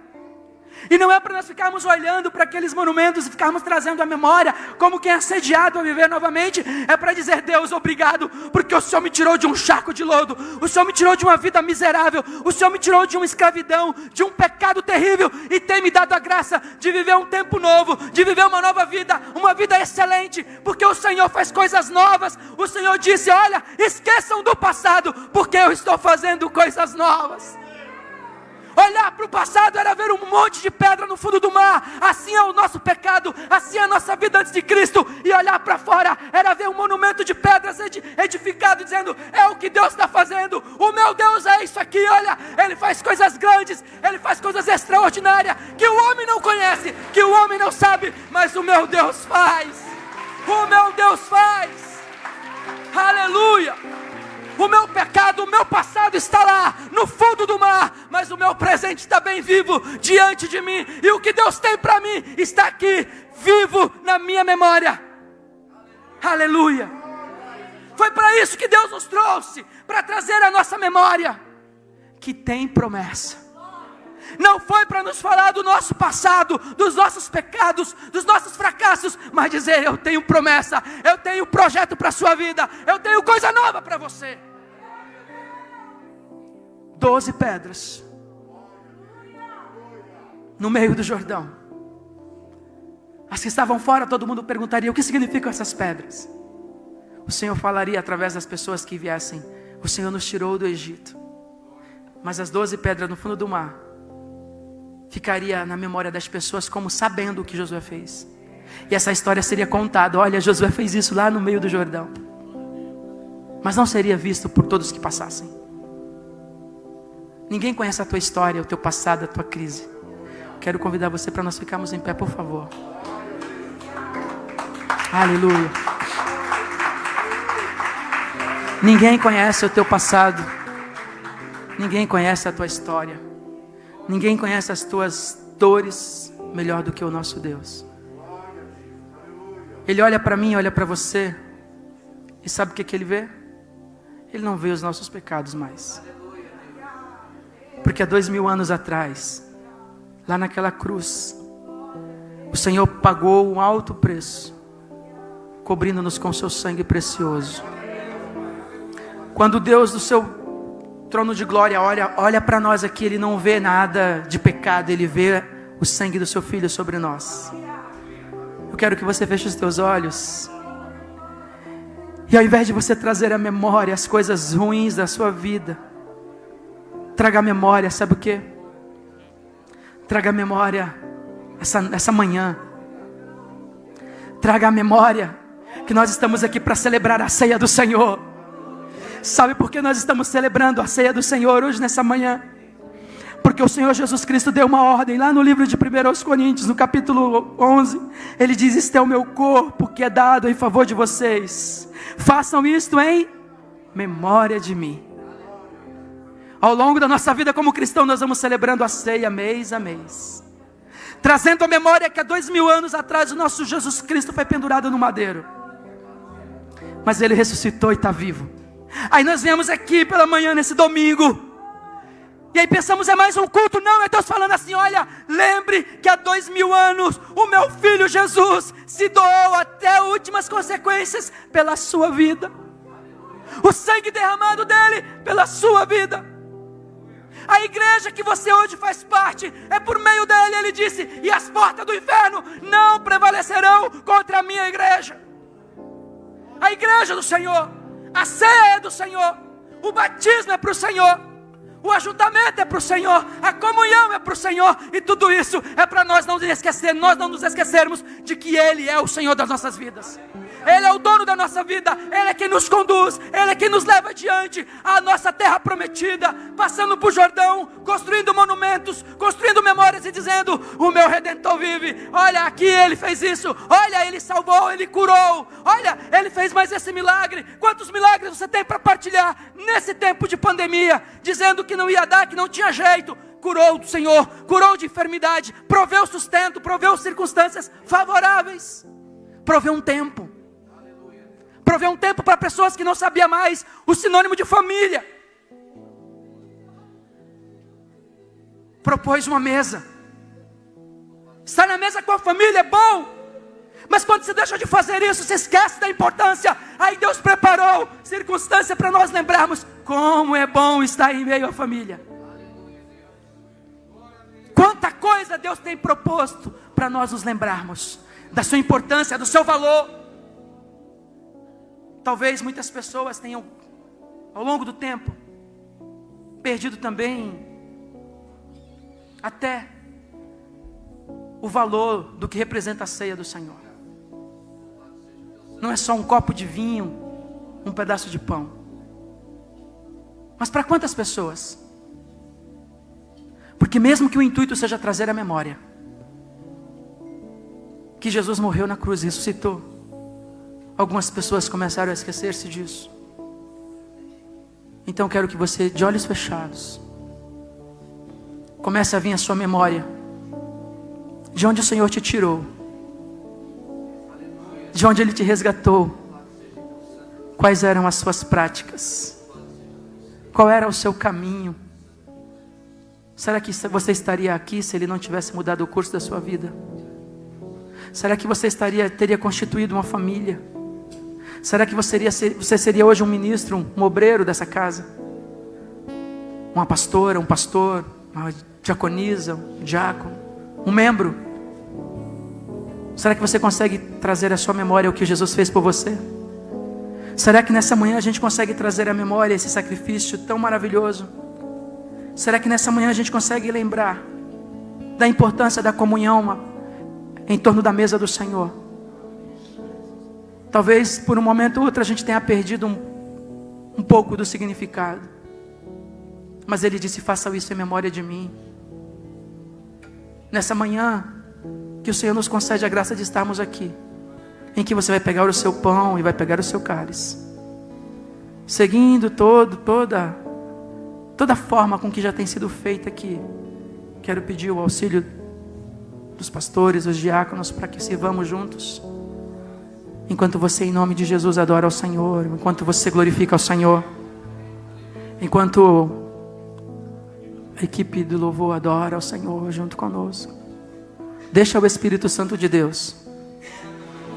E não é para nós ficarmos olhando para aqueles monumentos e ficarmos trazendo a memória como quem é assediado a viver novamente. É para dizer: Deus, obrigado, porque o Senhor me tirou de um charco de lodo, o Senhor me tirou de uma vida miserável, o Senhor me tirou de uma escravidão, de um pecado terrível, e tem me dado a graça de viver um tempo novo, de viver uma nova vida, uma vida excelente, porque o Senhor faz coisas novas. O Senhor disse: olha, esqueçam do passado, porque eu estou fazendo coisas novas. Olhar para o passado era ver um monte de pedra no fundo do mar. Assim é o nosso pecado, assim é a nossa vida antes de Cristo. E olhar para fora era ver um monumento de pedras edificado, dizendo: é o que Deus está fazendo. O meu Deus é isso aqui, olha, Ele faz coisas grandes, Ele faz coisas extraordinárias, que o homem não conhece, que o homem não sabe, mas o meu Deus faz. O meu Deus faz. Aleluia. O meu pecado, o meu passado está lá, no fundo do mar, mas o meu presente está bem vivo diante de mim. E o que Deus tem para mim está aqui, vivo na minha memória. Aleluia. Foi para isso que Deus nos trouxe, para trazer à nossa memória que tem promessa. Não foi para nos falar do nosso passado, dos nossos pecados, dos nossos fracassos, mas dizer: eu tenho promessa, eu tenho projeto para a sua vida, eu tenho coisa nova para você. 12 pedras no meio do Jordão. As que estavam fora, todo mundo perguntaria: o que significam essas pedras? O Senhor falaria através das pessoas que viessem: o Senhor nos tirou do Egito. Mas as 12 pedras no fundo do mar ficaria na memória das pessoas como sabendo o que Josué fez. E essa história seria contada: olha, Josué fez isso lá no meio do Jordão. Mas não seria visto por todos que passassem. Ninguém conhece a tua história, o teu passado, a tua crise. Quero convidar você para nós ficarmos em pé, por favor. Aleluia. Ninguém conhece o teu passado. Ninguém conhece a tua história. Ninguém conhece as tuas dores melhor do que o nosso Deus. Ele olha para mim, olha para você. E sabe o que Ele vê? Ele não vê os nossos pecados mais. Porque há 2000 anos atrás, lá naquela cruz, o Senhor pagou um alto preço, cobrindo-nos com seu sangue precioso. Quando Deus do seu trono de glória olha para nós aqui, Ele não vê nada de pecado, Ele vê o sangue do seu Filho sobre nós. Eu quero que você feche os teus olhos. E ao invés de você trazer à memória as coisas ruins da sua vida, traga à memória, sabe o que? Traga à memória essa manhã. Traga à memória que nós estamos aqui para celebrar a ceia do Senhor. Sabe por que nós estamos celebrando a ceia do Senhor hoje nessa manhã? Porque o Senhor Jesus Cristo deu uma ordem lá no livro de 1 Coríntios, no capítulo 11. Ele diz: este é o meu corpo que é dado em favor de vocês. Façam isto em memória de mim. Ao longo da nossa vida como cristão, nós vamos celebrando a ceia mês a mês, trazendo a memória que há 2000 anos atrás o nosso Jesus Cristo foi pendurado no madeiro, mas Ele ressuscitou e está vivo. Aí nós viemos aqui pela manhã nesse domingo, e aí pensamos, é mais um culto? Não, é Deus falando assim: olha, lembre que há 2000 anos o meu filho Jesus se doou até últimas consequências pela sua vida. O sangue derramado dele pela sua vida. A igreja que você hoje faz parte, é por meio dele. Ele disse: e as portas do inferno não prevalecerão contra a minha igreja. A igreja do Senhor, a ceia é do Senhor, o batismo é para o Senhor, o ajuntamento é para o Senhor, a comunhão é para o Senhor, e tudo isso é para nós não nos esquecermos de que Ele é o Senhor das nossas vidas. Ele é o dono da nossa vida, Ele é quem nos conduz, Ele é quem nos leva adiante à nossa terra prometida, passando por Jordão, construindo monumentos, construindo memórias e dizendo: o meu Redentor vive. Olha, aqui Ele fez isso, olha, Ele salvou, Ele curou, olha, Ele fez mais esse milagre. Quantos milagres você tem para partilhar nesse tempo de pandemia, dizendo que não ia dar, que não tinha jeito? Curou do Senhor, curou de enfermidade, proveu sustento, proveu circunstâncias favoráveis, proveu um tempo. Proveu um tempo para pessoas que não sabiam mais o sinônimo de família. Propôs uma mesa. Estar na mesa com a família é bom, mas quando você deixa de fazer isso, você esquece da importância. Aí Deus preparou circunstância para nós lembrarmos como é bom estar em meio à família. Quanta coisa Deus tem proposto para nós nos lembrarmos da sua importância, do seu valor. Talvez muitas pessoas tenham, ao longo do tempo, perdido também até o valor do que representa a ceia do Senhor. Não é só um copo de vinho, um pedaço de pão. Mas para quantas pessoas? Porque mesmo que o intuito seja trazer a memória que Jesus morreu na cruz e ressuscitou, algumas pessoas começaram a esquecer-se disso. Então quero que você, de olhos fechados, comece a vir à sua memória de onde o Senhor te tirou, de onde Ele te resgatou, quais eram as suas práticas, qual era o seu caminho. Será que você estaria aqui se Ele não tivesse mudado o curso da sua vida? Será que você teria constituído uma família? Será que você seria hoje um ministro, um obreiro dessa casa? Uma pastora, um pastor, uma diaconisa, um diácono, um membro? Será que você consegue trazer à sua memória o que Jesus fez por você? Será que nessa manhã a gente consegue trazer à memória esse sacrifício tão maravilhoso? Será que nessa manhã a gente consegue lembrar da importância da comunhão em torno da mesa do Senhor? Talvez por um momento ou outro a gente tenha perdido um pouco do significado. Mas Ele disse: façam isso em memória de mim. Nessa manhã, que o Senhor nos concede a graça de estarmos aqui, em que você vai pegar o seu pão e vai pegar o seu cálice, seguindo toda a forma com que já tem sido feita aqui. Quero pedir o auxílio dos pastores, dos diáconos, para que sirvamos juntos. Enquanto você, em nome de Jesus, adora ao Senhor, enquanto você glorifica ao Senhor, enquanto a equipe do louvor adora ao Senhor junto conosco, deixa o Espírito Santo de Deus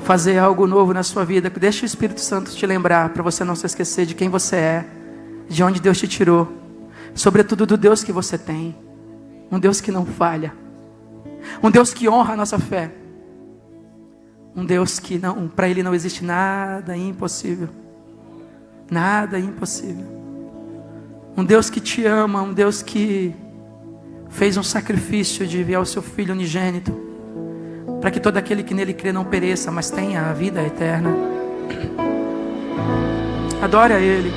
fazer algo novo na sua vida. Deixa o Espírito Santo te lembrar, para você não se esquecer de quem você é, de onde Deus te tirou, sobretudo do Deus que você tem, um Deus que não falha, um Deus que honra a nossa fé, um Deus que não, para Ele não existe nada impossível, nada impossível. Um Deus que te ama, um Deus que fez um sacrifício de enviar o seu Filho unigênito, para que todo aquele que nele crê não pereça, mas tenha a vida eterna. Adore a Ele.